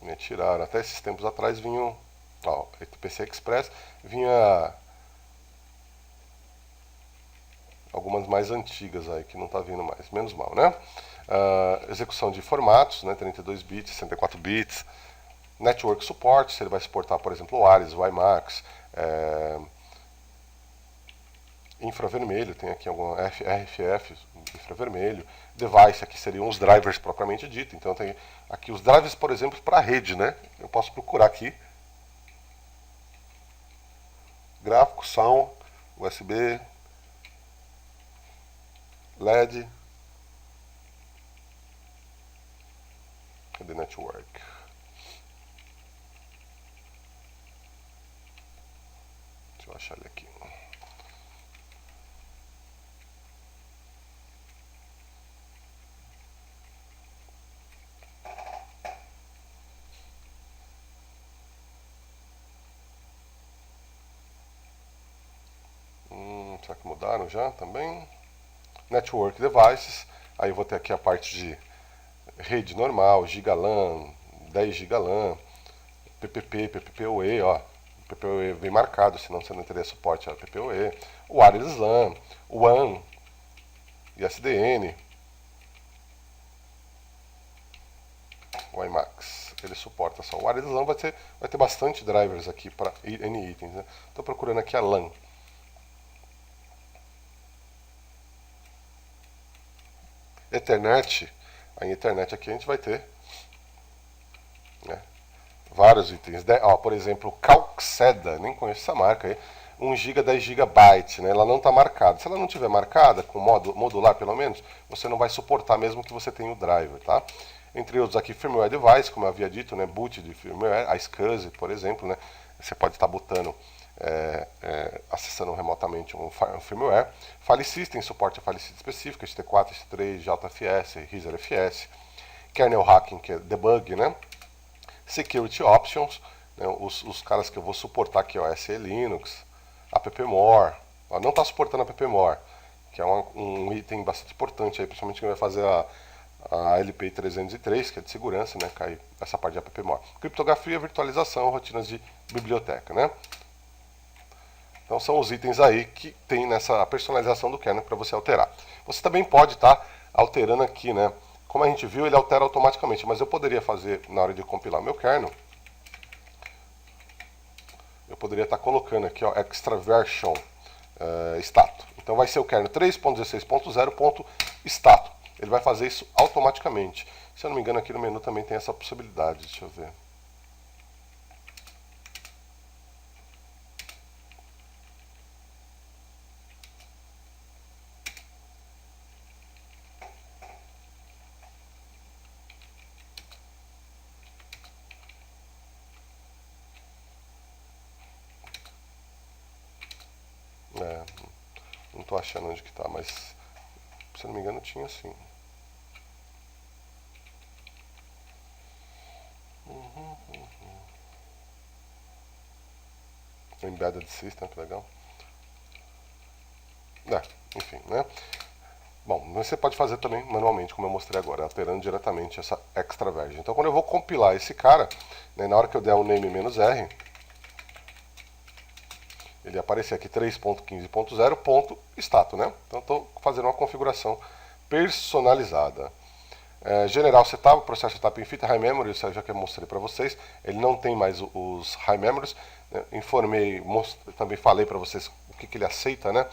né, tiraram. Até esses tempos atrás vinham, ó, PC Express, vinha algumas mais antigas aí que não está vindo mais, menos mal, né? Execução de formatos, né, 32 bits, 64 bits, Network Support, se ele vai suportar, por exemplo, o Ares, o IMAX, infravermelho, tem aqui algum RFF, infravermelho, device, aqui seriam os drivers propriamente dito, então tem aqui os drivers, por exemplo, para a rede, né? Eu posso procurar aqui, gráfico, som, USB, LED, cadê network? Deixa eu achar ele aqui. Será que mudaram já também? Network Devices, aí eu vou ter aqui a parte de rede normal, gigaLAN, 10 gigaLAN, PPP, PPPoE, ó, PPPoE vem marcado, senão você não teria suporte a PPPoE, o Wireless LAN, o WAN, ISDN, o IMAX, ele suporta só. O Wireless LAN vai ter bastante drivers aqui para N itens, né? Estou procurando aqui a LAN. Ethernet, a Ethernet aqui a gente vai ter, né, vários itens. Por exemplo, Calxeda, nem conheço essa marca aí, 1 GB, 10 GB, né? Ela não está marcada. Se ela não tiver marcada, com modular pelo menos, você não vai suportar mesmo que você tenha o driver, tá? Entre outros aqui, firmware device, como eu havia dito, né? Boot de firmware, a SCSI, por exemplo, né? Você pode estar botando, acessando remotamente um firmware. File System, suporte a File System específica, ST4, ST3, JFS, RISA-FS. Kernel Hacking, que é debug, né? Security Options, né? Os caras que eu vou suportar aqui, ó, SE Linux, appmore, ó, não está suportando appmore, que é um item bastante importante aí, principalmente quem vai fazer a LPI 303, que é de segurança, né? Cai essa parte de appmore. Criptografia, virtualização, rotinas de biblioteca, né? Então são os itens aí que tem nessa personalização do kernel para você alterar. Você também pode estar alterando aqui, né? Como a gente viu, ele altera automaticamente, mas eu poderia fazer, na hora de compilar meu kernel, eu poderia estar colocando aqui, ó, extra version status. Então vai ser o kernel 3.16.0.status. Ele vai fazer isso automaticamente. Se eu não me engano, aqui no menu também tem essa possibilidade. Deixa eu ver. Não estou achando onde que está, mas se eu não me engano tinha sim. Embedded System, que legal. Enfim, né? Bom, você pode fazer também manualmente, como eu mostrei agora, alterando diretamente essa extra version. Então, quando eu vou compilar esse cara, né, na hora que eu der o name "-r", ele aparecer aqui 3.15.0.status, né? Então, estou fazendo uma configuração personalizada. General Setup, processo Setup Infinite, High Memory, isso já que eu mostrei para vocês. Ele não tem mais os High Memories. Né? Também falei para vocês o que ele aceita, né?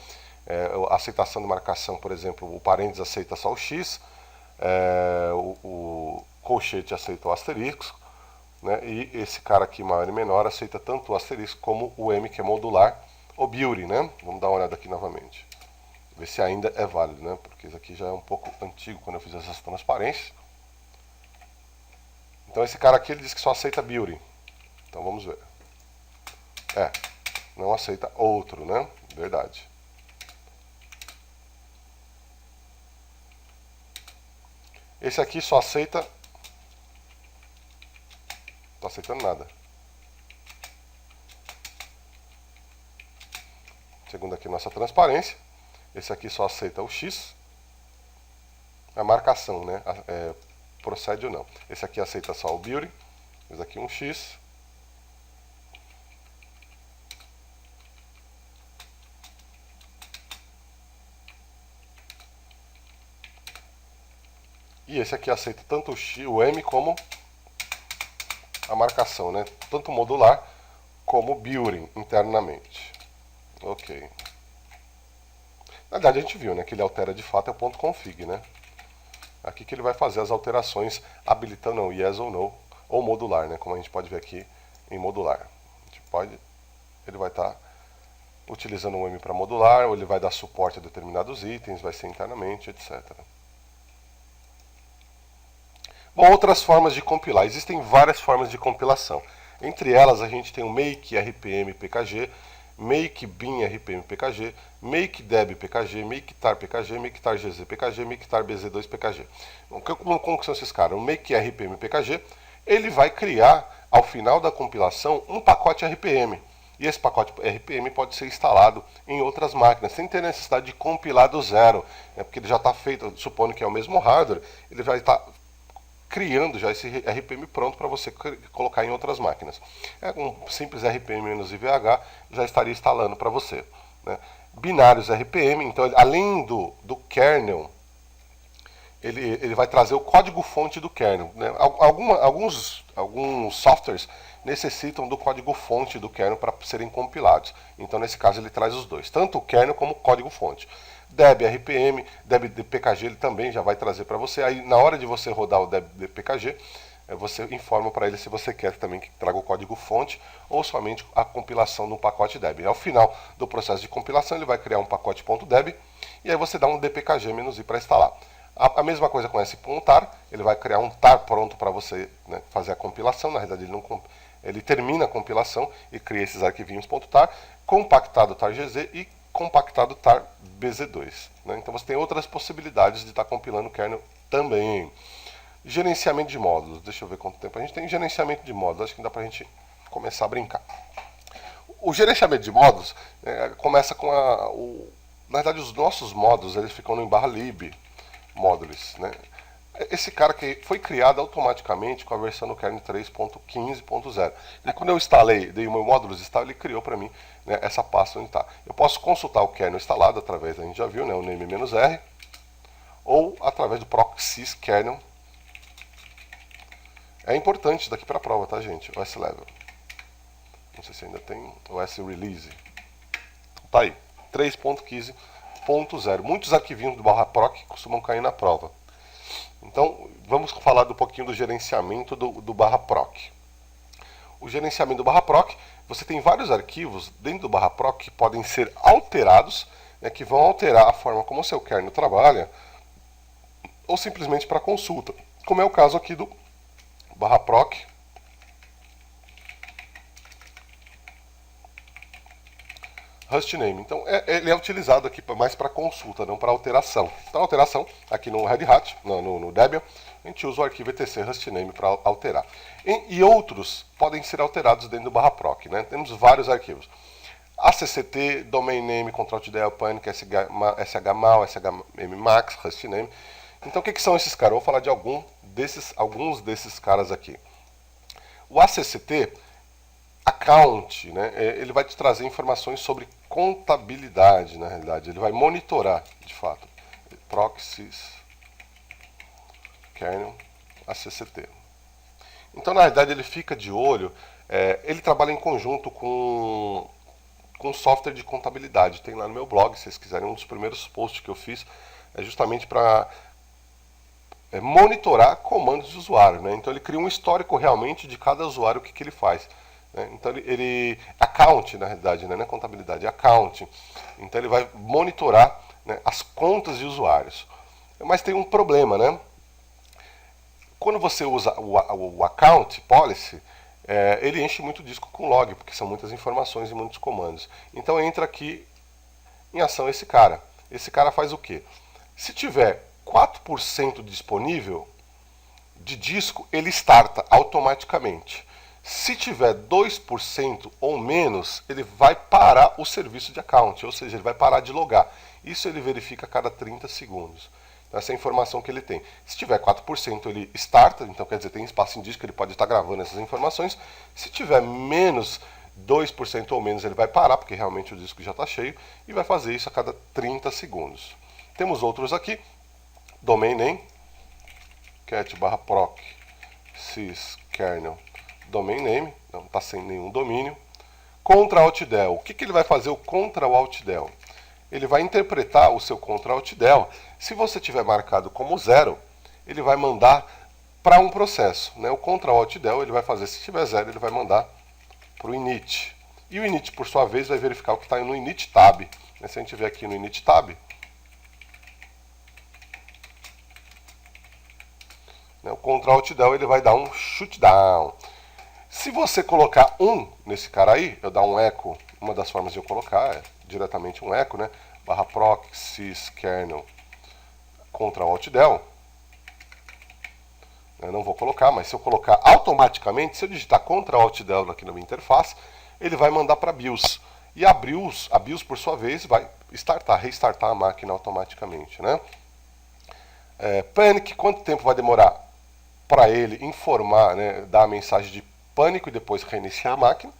A aceitação de marcação, por exemplo, o parênteses aceita só o X, o colchete aceita o asterisco, né? E esse cara aqui, maior e menor, aceita tanto o asterisco como o M, que é modular, o Beauty, né? Vamos dar uma olhada aqui novamente. Ver se ainda é válido, né? Porque isso aqui já é um pouco antigo quando eu fiz essas transparências. Então esse cara aqui ele diz que só aceita Beauty. Então vamos ver. Não aceita outro, né? Verdade. Esse aqui só aceita... Não está aceitando nada. Segundo aqui nossa transparência. Esse aqui só aceita o X. A marcação, né? Procede ou não. Esse aqui aceita só o Beauty. Fiz aqui um X. E esse aqui aceita tanto o X, o M como a marcação, né? Tanto modular como building internamente. Ok. Na verdade a gente viu, né, que ele altera de fato é o ponto config, né? Aqui que ele vai fazer as alterações habilitando o yes ou no, ou modular, né? Como a gente pode ver aqui em modular. A gente pode, ele vai estar utilizando o M para modular, ou ele vai dar suporte a determinados itens, vai ser internamente, etc. Bom, outras formas de compilar. Existem várias formas de compilação. Entre elas, a gente tem o make rpm pkg, make bin rpm pkg, make deb pkg, make tar pkg, make tar gz pkg, make tar bz2 pkg. Como são esses caras? O make rpm pkg, ele vai criar, ao final da compilação, um pacote rpm. E esse pacote RPM pode ser instalado em outras máquinas, sem ter necessidade de compilar do zero, né? Porque ele já está feito, supondo que é o mesmo hardware, ele vai estar criando já esse RPM pronto para você colocar em outras máquinas. Um simples RPM-IVH já estaria instalando para você, né? Binários RPM, então além do kernel, ele vai trazer o código-fonte do kernel, né? Alguns softwares necessitam do código-fonte do kernel para serem compilados. Então, nesse caso, ele traz os dois, tanto o kernel como o código-fonte. Deb RPM, Deb DPKG, ele também já vai trazer para você. Aí, na hora de você rodar o Deb DPKG, você informa para ele se você quer também que traga o código-fonte ou somente a compilação de um pacote Deb. Ao final do processo de compilação, ele vai criar um pacote .deb e aí você dá um dpkg-i para instalar. A mesma coisa com esse .tar, ele vai criar um tar pronto para você, né, fazer a compilação. Na realidade, ele termina a compilação e cria esses arquivinhos .tar, compactado tar gz e compactado tar bz2. Né? Então você tem outras possibilidades de estar compilando o kernel também. Gerenciamento de módulos. Deixa eu ver quanto tempo a gente tem. Gerenciamento de módulos, acho que dá para a gente começar a brincar. O gerenciamento de módulos começa com na verdade, os nossos módulos eles ficam no /lib módulos, né? Esse cara que foi criado automaticamente com a versão do kernel 3.15.0. E quando eu instalei, dei o meu módulos install, ele criou para mim, né, essa pasta onde está. Eu posso consultar o kernel instalado através, a gente já viu, né, o name-r, ou através do proxys kernel. É importante isso daqui para a prova, tá, gente? O S-Level. Não sei se ainda tem o S-Release. Tá aí, 3.15.0. Muitos arquivinhos do /proc costumam cair na prova. Então, vamos falar um pouquinho do gerenciamento do /proc. O gerenciamento do /proc, você tem vários arquivos dentro do /proc que podem ser alterados, né, que vão alterar a forma como o seu kernel trabalha, ou simplesmente para consulta, como é o caso aqui do /proc hostname. Então, ele é utilizado aqui mais para consulta, não para alteração. Então, alteração, aqui no Red Hat, no Debian, a gente usa o arquivo etc hostname para alterar. E outros podem ser alterados dentro do /proc, né? Temos vários arquivos. ACCT, Domain Name, Ctrl+Del, Panic, shmal, shmmax, hostname. Então, o que são esses caras? Eu vou falar de alguns desses caras aqui. O ACCT, account, né, ele vai te trazer informações sobre contabilidade, na realidade. Ele vai monitorar, de fato. Proxies, kernel, ACCT. Então, na realidade, ele fica de olho. Ele trabalha em conjunto com software de contabilidade. Tem lá no meu blog, se vocês quiserem, um dos primeiros posts que eu fiz é justamente para monitorar comandos de usuário, né? Então ele cria um histórico realmente de cada usuário, o que ele faz, né? Então ele account, na realidade, né? Não é contabilidade, é account. Então ele vai monitorar, né, as contas de usuários. Mas tem um problema, né? Quando você usa o account policy, ele enche muito o disco com log, porque são muitas informações e muitos comandos. Então entra aqui em ação esse cara. Esse cara faz o quê? Se tiver 4% disponível de disco, ele starta automaticamente. Se tiver 2% ou menos, ele vai parar o serviço de account, ou seja, ele vai parar de logar. Isso ele verifica a cada 30 segundos. Então, essa é a informação que ele tem. Se tiver 4%, ele starta, então quer dizer, tem espaço em disco, ele pode estar gravando essas informações. Se tiver menos 2% ou menos, ele vai parar, porque realmente o disco já está cheio, e vai fazer isso a cada 30 segundos. Temos outros aqui, domain name, cat/proc syskernel domain name, não está sem nenhum domínio. Contra alt del, o que ele vai fazer o contra alt del? Ele vai interpretar o seu contra alt del. Se você tiver marcado como 0, ele vai mandar para um processo, né? O contra alt del ele vai fazer, se tiver 0, ele vai mandar para o init. E o init, por sua vez, vai verificar o que está no init tab. Se a gente vier aqui no init tab, o contra alt del ele vai dar um shutdown. Se você colocar 1 nesse cara aí, eu dar um echo, uma das formas de eu colocar é diretamente um echo, né? /proc syskernel contra alt del. Eu não vou colocar, mas se eu colocar automaticamente, se eu digitar contra alt del aqui na minha interface, ele vai mandar para BIOS. E a BIOS, por sua vez, vai restartar a máquina automaticamente, né? Panic, quanto tempo vai demorar para ele informar, né, dar a mensagem de pânico e depois reiniciar a máquina?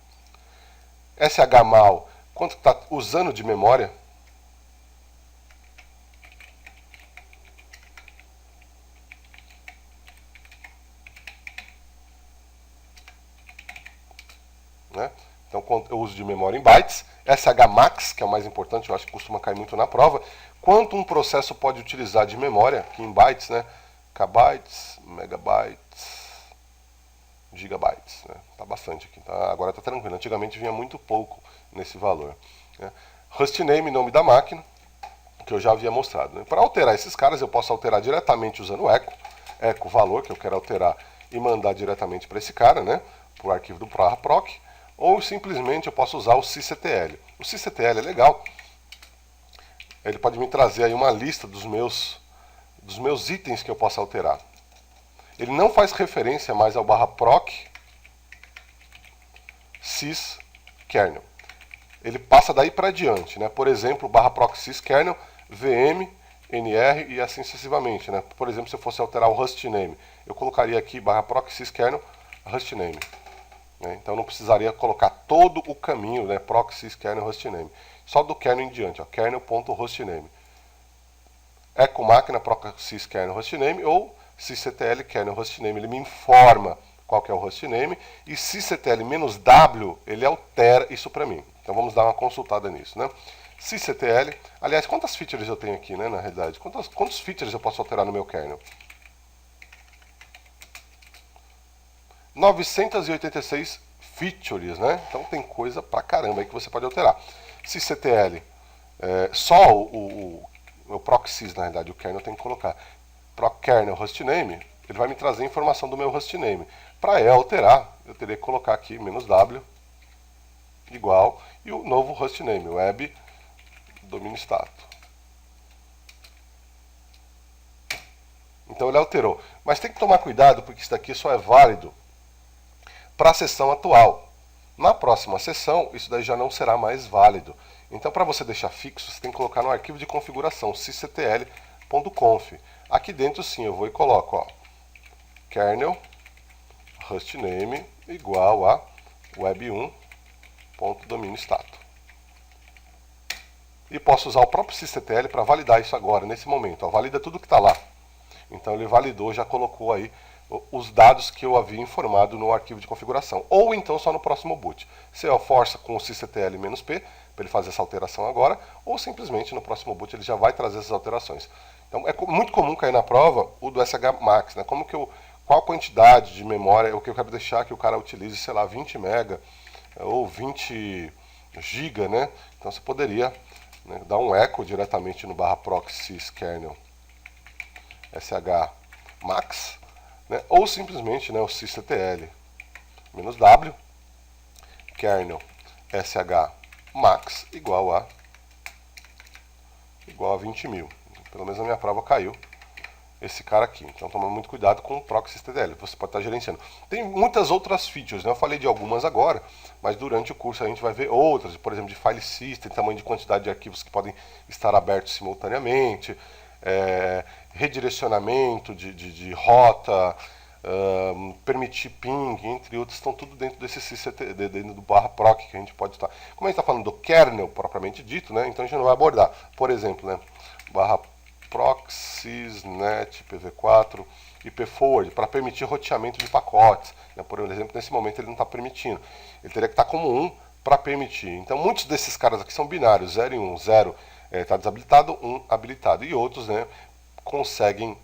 shmal, quanto está usando de memória? Né? Então, eu uso de memória em bytes. shmax, que é o mais importante, eu acho que costuma cair muito na prova. Quanto um processo pode utilizar de memória, aqui em bytes, né? Kbytes, megabytes, gigabytes, né? Tá bastante aqui, tá? Agora tá tranquilo. Antigamente vinha muito pouco nesse valor. Né? Hostname, nome da máquina, que eu já havia mostrado. Né? Para alterar esses caras, eu posso alterar diretamente usando o echo valor, que eu quero alterar e mandar diretamente para esse cara, né? Para o arquivo do proc, ou simplesmente eu posso usar o sysctl. O sysctl é legal. Ele pode me trazer aí uma lista dos meus itens que eu posso alterar. Ele não faz referência mais ao /proc syskernel. Ele passa daí para diante, né? Por exemplo, /proc syskernel, vm, nr e assim sucessivamente, né? Por exemplo, se eu fosse alterar o hostname, eu colocaria aqui /proc syskernel hostname. Né? Então não precisaria colocar todo o caminho, né? Proc syskernel hostname. Só do kernel em diante, ó, kernel.hostname. Echo máquina proc syskernel hostname ou sysctl kernel hostname, ele me informa qual que é o hostname, e sysctl-w, ele altera isso para mim. Então vamos dar uma consultada nisso, né? Sysctl, aliás, quantas features eu tenho aqui, né, na realidade? Quantos features eu posso alterar no meu kernel? 986 features, né? Então tem coisa pra caramba aí que você pode alterar. Sysctl, só o proxys, na realidade, o kernel tem que colocar. Proc kernel hostname, ele vai me trazer a informação do meu hostname. Para alterar, eu teria que colocar aqui "-w", igual, e o novo hostname, web domínio status. Então ele alterou. Mas tem que tomar cuidado, porque isso daqui só é válido para a sessão atual. Na próxima sessão, isso daí já não será mais válido. Então, para você deixar fixo, você tem que colocar no arquivo de configuração, sysctl.conf. Aqui dentro, sim, eu vou e coloco, ó, kernel hostname igual a web1.domínio status. E posso usar o próprio sysctl para validar isso agora, nesse momento. Ó, valida tudo que está lá. Então, ele validou, já colocou aí os dados que eu havia informado no arquivo de configuração. Ou então só no próximo boot. Se eu força com o sysctl-p, para ele fazer essa alteração agora, ou simplesmente no próximo boot ele já vai trazer essas alterações. Então é muito comum cair na prova o do shmax, né? Qual quantidade de memória é o que eu quero deixar que o cara utilize, sei lá, 20 mega ou 20 giga, né? Então você poderia, né, dar um echo diretamente no /proc syskernel shmax, né? Ou simplesmente, né, o sysctl -w kernel shmax igual a 20.000. Pelo menos na minha prova caiu esse cara aqui. Então toma muito cuidado com o proc sysctl, você pode estar gerenciando. Tem muitas outras features, né? Eu falei de algumas agora, mas durante o curso a gente vai ver outras, por exemplo, de file system, tamanho de quantidade de arquivos que podem estar abertos simultaneamente, redirecionamento de rota, permitir ping, entre outros, estão tudo dentro desse CCTD, dentro do /proc que a gente pode estar. Como a gente está falando do kernel propriamente dito, né, então a gente não vai abordar. Por exemplo, né, /proc sysnet pv4 ipforward para permitir roteamento de pacotes. Né, por exemplo, nesse momento ele não está permitindo. Ele teria que estar como 1 para permitir. Então muitos desses caras aqui são binários, 0 e 1. 0 está desabilitado, 1 habilitado. E outros, né, conseguem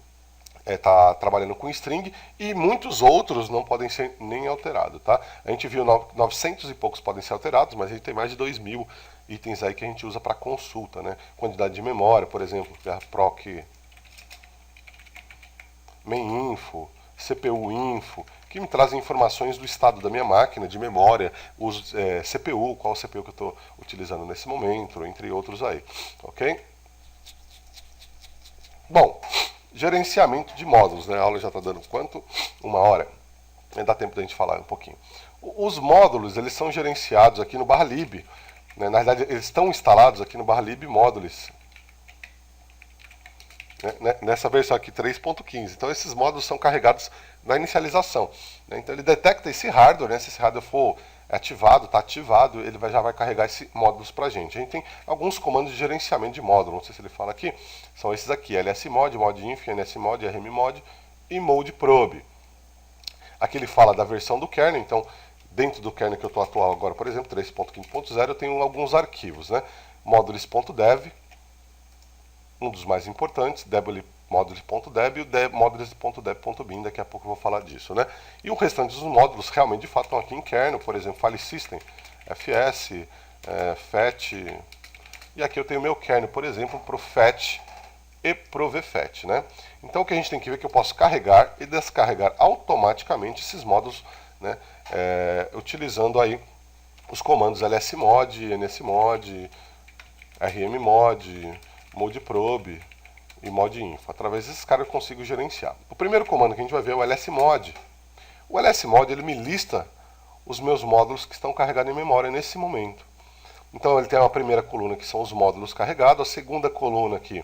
tá trabalhando com string, e muitos outros não podem ser nem alterados, tá? A gente viu 900 e poucos podem ser alterados, mas a gente tem mais de 2.000 itens aí que a gente usa para consulta, né? Quantidade de memória, por exemplo, proc main info, CPU info, que me trazem informações do estado da minha máquina, de memória, uso CPU, qual CPU que eu estou utilizando nesse momento, entre outros aí, ok? Bom, gerenciamento de módulos, né? A aula já está dando quanto? 1 hora. Dá tempo da gente falar um pouquinho. Os módulos, eles são gerenciados aqui no /lib. Né? Na verdade, eles estão instalados aqui no /lib módulos. Né? Nessa versão aqui 3.15. Então, esses módulos são carregados na inicialização. Né? Então, ele detecta esse hardware, né? Se esse hardware for ativado, está ativado, ele já vai carregar esses módulos para a gente. A gente tem alguns comandos de gerenciamento de módulo, não sei se ele fala aqui, são esses aqui, lsmod, modinf, nsmod, rmmod e modeprobe. Aqui ele fala da versão do kernel, então dentro do kernel que eu estou atual agora, por exemplo, 3.15.0, eu tenho alguns arquivos, né? Modules.dev, um dos mais importantes, modules.deb e o modules.deb.bin, daqui a pouco eu vou falar disso, né? E o restante dos módulos realmente de fato estão aqui em kernel, por exemplo, file system, fs, fetch, e aqui eu tenho meu kernel, por exemplo, pro fetch e pro vfetch, né? Então o que a gente tem que ver é que eu posso carregar e descarregar automaticamente esses módulos, né? Utilizando aí os comandos lsmod, nsmod, rmmod, modeprobe e modinfo. Através desses caras eu consigo gerenciar. O primeiro comando que a gente vai ver é o lsmod. O lsmod ele me lista os meus módulos que estão carregados em memória nesse momento. Então ele tem uma primeira coluna que são os módulos carregados, a segunda coluna aqui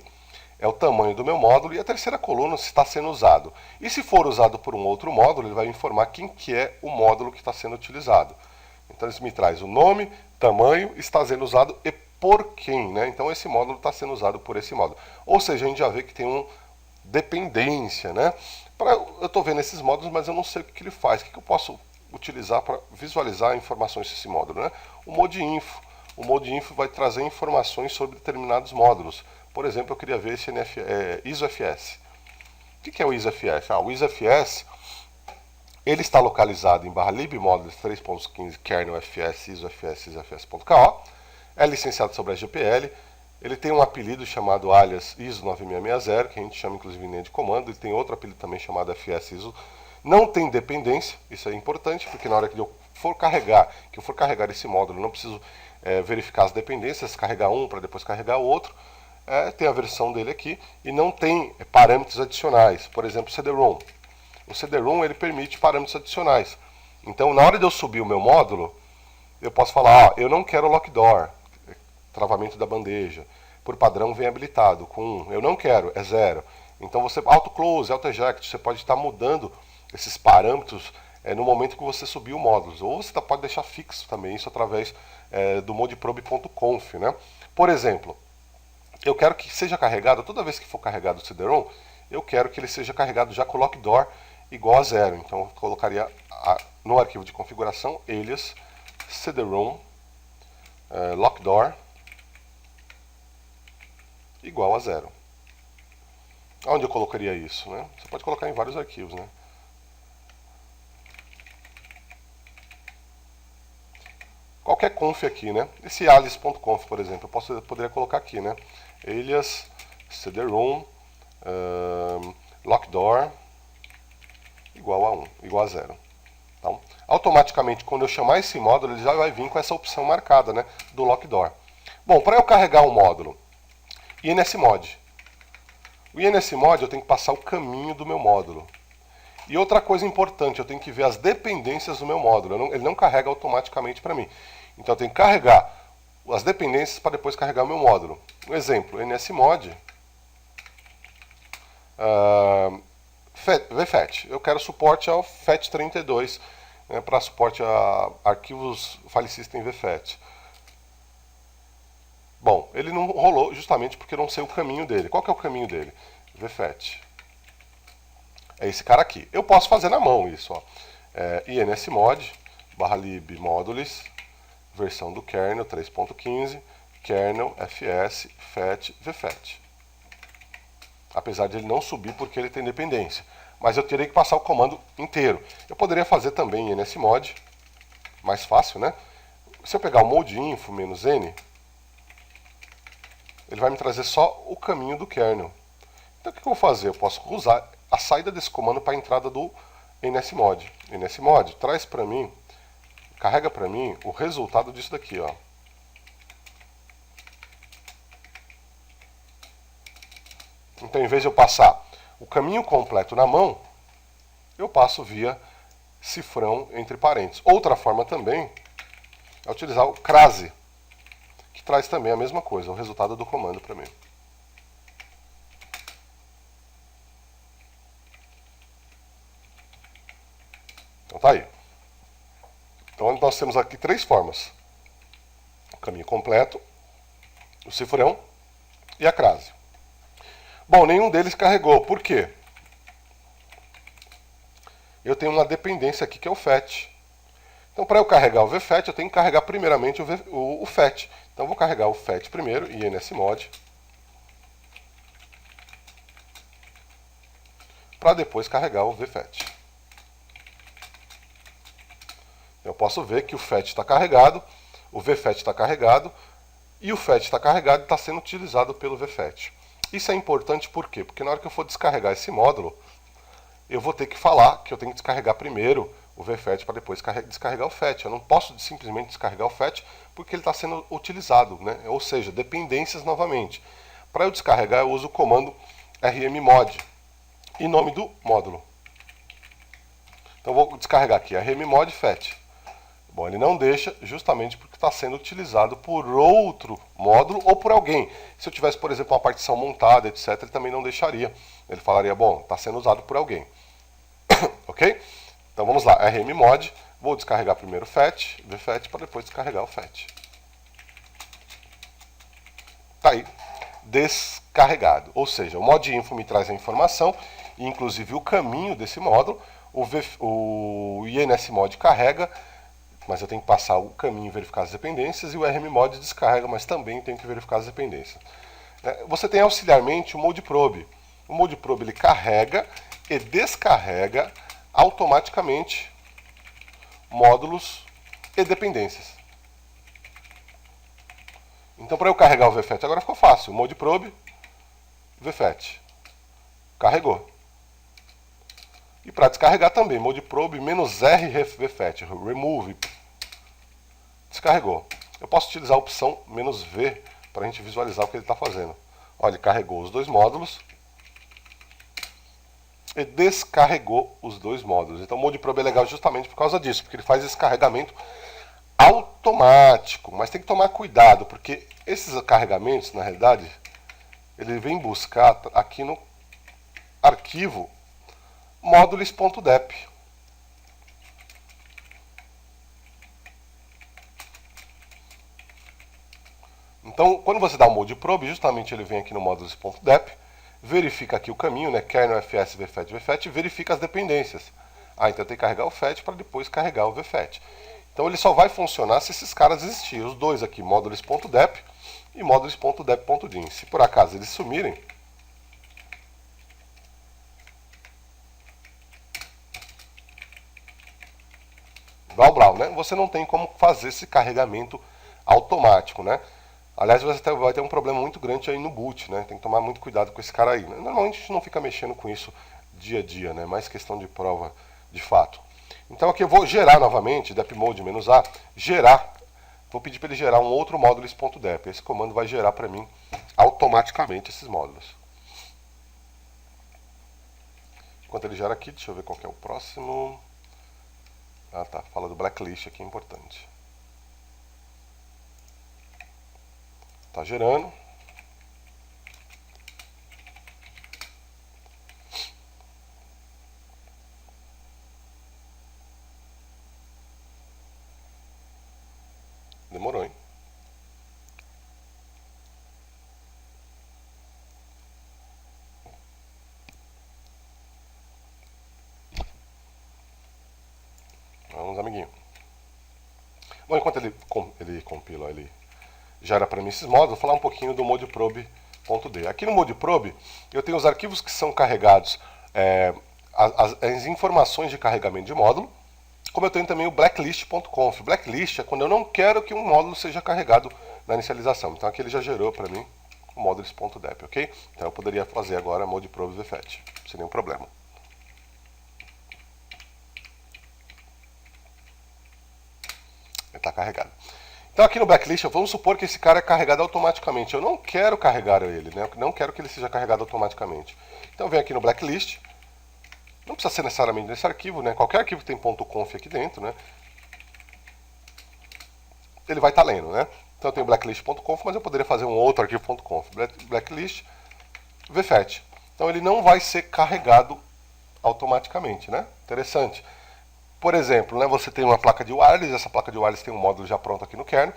é o tamanho do meu módulo e a terceira coluna se está sendo usado. E se for usado por um outro módulo, ele vai me informar quem que é o módulo que está sendo utilizado. Então isso me traz o nome, tamanho, está sendo usado e por quem, né? Então esse módulo está sendo usado por esse módulo. Ou seja, a gente já vê que tem uma dependência, né? Eu estou vendo esses módulos, mas eu não sei o que ele faz. O que eu posso utilizar para visualizar informações desse módulo, né? O modinfo. O modinfo vai trazer informações sobre determinados módulos. Por exemplo, eu queria ver esse ISOFS. O que é o ISOFS? O ISOFS ele está localizado em /lib modules 3.15 kernel fs isofs isofs.ko. É licenciado sobre a GPL. Ele tem um apelido chamado alias ISO 9660, que a gente chama inclusive em linha de comando. Ele tem outro apelido também chamado FS ISO. Não tem dependência, isso é importante, porque na hora que eu for carregar esse módulo, eu não preciso verificar as dependências, carregar um para depois carregar o outro. Tem a versão dele aqui e não tem parâmetros adicionais. Por exemplo, o CD-ROM. O CD-ROM ele permite parâmetros adicionais. Então, na hora de eu subir o meu módulo, eu posso falar, eu não quero lockdoor, travamento da bandeja. Por padrão vem habilitado com 1. Eu não quero, é 0. Então você auto-close, auto-eject, você pode estar mudando esses parâmetros no momento que você subir o módulo. Ou você pode deixar fixo também isso através do modeprobe.conf, né? Por exemplo, eu quero que seja carregado, toda vez que for carregado o CD-ROM, eu quero que ele seja carregado já com lockdoor igual a 0. Então eu colocaria no arquivo de configuração alias CD-ROM lockdoor igual a 0. Onde eu colocaria isso, né? Você pode colocar em vários arquivos, né? Qualquer conf aqui, né? Esse alias.conf, por exemplo, eu poderia colocar aqui, né? Alias cd-rom lockdoor igual a 1, igual a 0. Então, automaticamente, quando eu chamar esse módulo, ele já vai vir com essa opção marcada, né? Do lockdoor. Bom, para eu carregar um módulo, INSMod. O INSMod eu tenho que passar o caminho do meu módulo. E outra coisa importante, eu tenho que ver as dependências do meu módulo. Ele não carrega automaticamente para mim. Então eu tenho que carregar as dependências para depois carregar o meu módulo. Um exemplo, nsmod VFET. Eu quero suporte ao FAT32, né, para suporte a arquivos file system VFET. Bom, ele não rolou justamente porque eu não sei o caminho dele. Qual que é o caminho dele? VFET. É esse cara aqui. Eu posso fazer na mão isso, ó. insmod /lib modules, versão do kernel 3.15, kernel fs fat vfet. Apesar de ele não subir porque ele tem dependência. Mas eu teria que passar o comando inteiro. Eu poderia fazer também nsmod, mais fácil, né? Se eu pegar o mode-info -n, ele vai me trazer só o caminho do kernel. Então o que eu vou fazer? Eu posso usar a saída desse comando para a entrada do nsmod. Nsmod traz para mim, carrega para mim o resultado disso daqui, ó. Então, em vez de eu passar o caminho completo na mão, eu passo via cifrão entre parênteses. Outra forma também é utilizar o crase, que traz também a mesma coisa, o resultado do comando para mim. Então tá aí. Então nós temos aqui três formas: o caminho completo, o cifrão e a crase. Bom, nenhum deles carregou. Por quê? Eu tenho uma dependência aqui que é o FAT. Então, para eu carregar o VFET, eu tenho que carregar primeiramente o FAT. Então, eu vou carregar o FAT primeiro, insmod, para depois carregar o VFET. Eu posso ver que o FAT está carregado, o VFET está carregado, e o FAT está carregado e está sendo utilizado pelo VFET. Isso é importante por quê? Porque na hora que eu for descarregar esse módulo, eu vou ter que falar que eu tenho que descarregar primeiro o VFET para depois descarregar o FAT. Eu não posso simplesmente descarregar o FAT porque ele está sendo utilizado, né? Ou seja, dependências novamente. Para eu descarregar, eu uso o comando rmmod e nome do módulo. Então eu vou descarregar aqui rmmod FAT. Bom, ele não deixa justamente porque está sendo utilizado por outro módulo ou por alguém. Se eu tivesse, por exemplo, uma partição montada, etc., ele também não deixaria. Ele falaria, bom, está sendo usado por alguém. Ok? Então vamos lá, rmmod, vou descarregar primeiro o FAT, VFET, para depois descarregar o FAT. Tá aí, descarregado. Ou seja, o mod.info me traz a informação, inclusive o caminho desse módulo, o insmod carrega, mas eu tenho que passar o caminho e verificar as dependências, e o rmmod descarrega, mas também tenho que verificar as dependências. Você tem auxiliarmente o modeprobe. O modeprobe ele carrega e descarrega automaticamente módulos e dependências. Então, para eu carregar o VFET, agora ficou fácil. Modeprobe, VFET. Carregou. E para descarregar também, modeprobe -R VFET, remove. Descarregou. Eu posso utilizar a opção -V para a gente visualizar o que ele está fazendo. Olha, ele carregou os dois módulos e descarregou os dois módulos. Então o modeprobe é legal justamente por causa disso, porque ele faz esse carregamento automático. Mas tem que tomar cuidado, porque esses carregamentos, na realidade, ele vem buscar aqui no arquivo modules.dep. Então, quando você dá o modeprobe, justamente ele vem aqui no modules.dep, verifica aqui o caminho, né, kernel fs vfet vfet, verifica as dependências. Então eu tenho que carregar o FAT para depois carregar o VFET. Então ele só vai funcionar se esses caras existirem, os dois aqui, modules.dep e modules.dep.din. Se por acaso eles sumirem, blau, né? Você não tem como fazer esse carregamento automático, né? Aliás, você vai ter um problema muito grande aí no boot, né? Tem que tomar muito cuidado com esse cara aí. Normalmente a gente não fica mexendo com isso dia a dia, né? Mais questão de prova de fato. Então aqui eu vou gerar novamente, depmode -a, gerar. Vou pedir para ele gerar um outro módulos.dep. Esse comando vai gerar para mim automaticamente esses módulos. Enquanto ele gera aqui, deixa eu ver qual que é o próximo. Ah tá, fala do blacklist aqui, é importante. Tá gerando. enquanto ele compila, ele gera para mim esses módulos, vou falar um pouquinho do modeprobe.d. Aqui no modeprobe, eu tenho os arquivos que são carregados, as informações de carregamento de módulo, como eu tenho também o blacklist.conf. Blacklist é quando eu não quero que um módulo seja carregado na inicialização. Então aqui ele já gerou para mim o modules.dep, ok? Então eu poderia fazer agora modeprobe vfet, sem nenhum problema. Ele está carregado. Então aqui no blacklist, vamos supor que esse cara é carregado automaticamente. Eu não quero carregar ele, né? Eu não quero que ele seja carregado automaticamente. Então eu venho aqui no blacklist. Não precisa ser necessariamente nesse arquivo, né? Qualquer arquivo que tem .conf aqui dentro, né? Ele vai estar lendo, né? Então eu tenho blacklist.conf, mas eu poderia fazer um outro arquivo.conf. Blacklist vfet. Então ele não vai ser carregado automaticamente, né? Interessante. Por exemplo, né, você tem uma placa de wireless, essa placa de wireless tem um módulo já pronto aqui no kernel,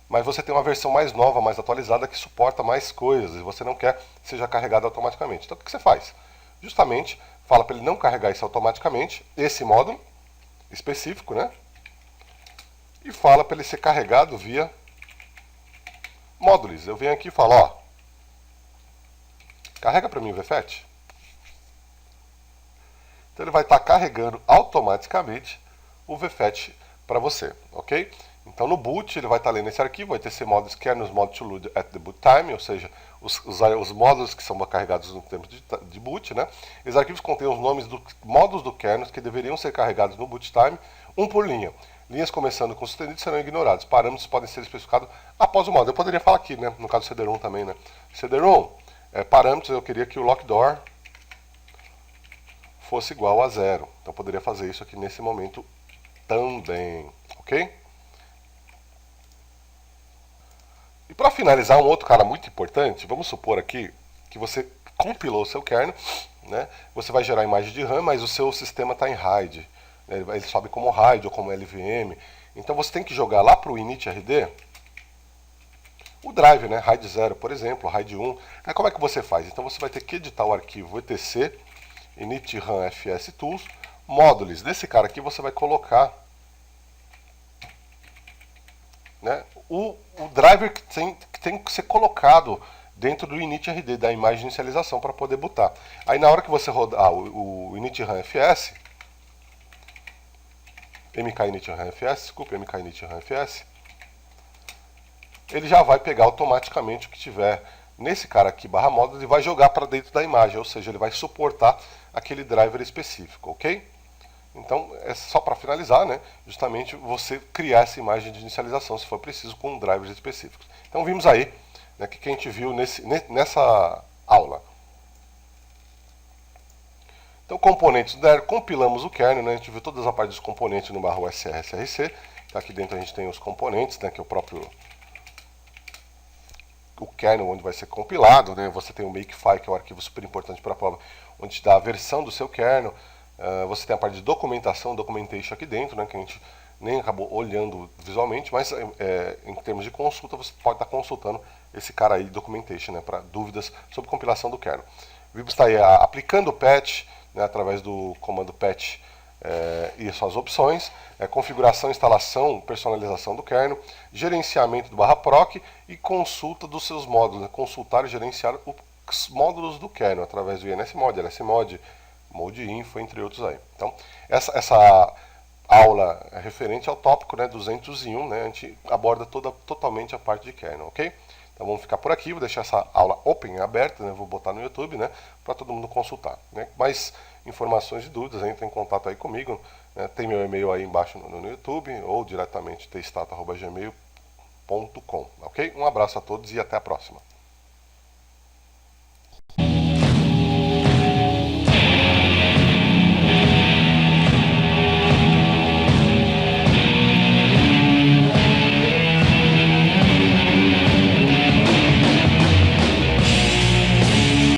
mas você tem uma versão mais nova, mais atualizada, que suporta mais coisas, e você não quer que seja carregado automaticamente. Então o que você faz? Justamente, fala para ele não carregar isso automaticamente, esse módulo específico, né? E fala para ele ser carregado via módulos. Eu venho aqui e falo, ó, carrega para mim o vfet. Então ele vai estar carregando automaticamente o vfet para você, ok? Então no boot ele vai estar lendo esse arquivo, vai ter esse módulos kernels mod to load at the boot time, ou seja, os módulos que são carregados no tempo de boot, né? Esses arquivos contêm os nomes dos módulos do kernel que deveriam ser carregados no boot time, um por linha. Linhas começando com sustenidos serão ignorados. Parâmetros podem ser especificados após o módulo. Eu poderia falar aqui, né? No caso do cd-rom também, né? cd-rom, parâmetros, eu queria que o lockdoor fosse igual a 0. Então eu poderia fazer isso aqui nesse momento também, ok? E para finalizar, um outro cara muito importante, vamos supor aqui que você compilou o seu kernel, né? Você vai gerar imagem de RAM, mas o seu sistema está em RAID, né? Ele sobe como RAID ou como LVM. Então você tem que jogar lá para o initrd o drive, né? RAID 0, por exemplo, RAID 1. Aí como é que você faz? Então você vai ter que editar o arquivo etc init-ram fs tools módulos. Nesse cara aqui você vai colocar, né, o driver que tem que ser colocado dentro do initrd, da imagem de inicialização, para poder botar. Aí na hora que você rodar o init-ram fs, mk-init-ram-fs, ele já vai pegar automaticamente o que tiver nesse cara aqui, barra módulos, e vai jogar para dentro da imagem, ou seja, ele vai suportar aquele driver específico, ok? Então, é só para finalizar, né? Justamente você criar essa imagem de inicialização, se for preciso, com drivers específicos. Então, vimos aí, né, que a gente viu nessa aula. Então, componentes do compilamos o kernel, né? A gente viu todas as partes dos componentes no barra usr-src. Então, aqui dentro a gente tem os componentes, né, que é o próprio o kernel onde vai ser compilado, né? Você tem o makefile, que é um arquivo super importante para a prova, onde te dá a versão do seu kernel. Você tem a parte de documentação, documentation aqui dentro, né? Que a gente nem acabou olhando visualmente, mas em termos de consulta, você pode estar consultando esse cara aí, documentation, né? Para dúvidas sobre compilação do kernel. Vimos está aí aplicando o patch, né? Através do comando patch e suas opções, configuração, instalação, personalização do kernel, gerenciamento do barra proc e consulta dos seus módulos, né? Consultar e gerenciar os módulos do kernel através do insmod, lsmod, modeinfo, entre outros aí. Então, essa aula é referente ao tópico, né, 201, né, a gente aborda totalmente a parte de kernel, ok? Então vamos ficar por aqui, vou deixar essa aula open, aberta, né, vou botar no YouTube, né, para todo mundo consultar, né? Mais informações e dúvidas, entre em contato aí comigo, né, tem meu e-mail aí embaixo no YouTube, ou diretamente testato@gmail.com, ok? Um abraço a todos e até a próxima.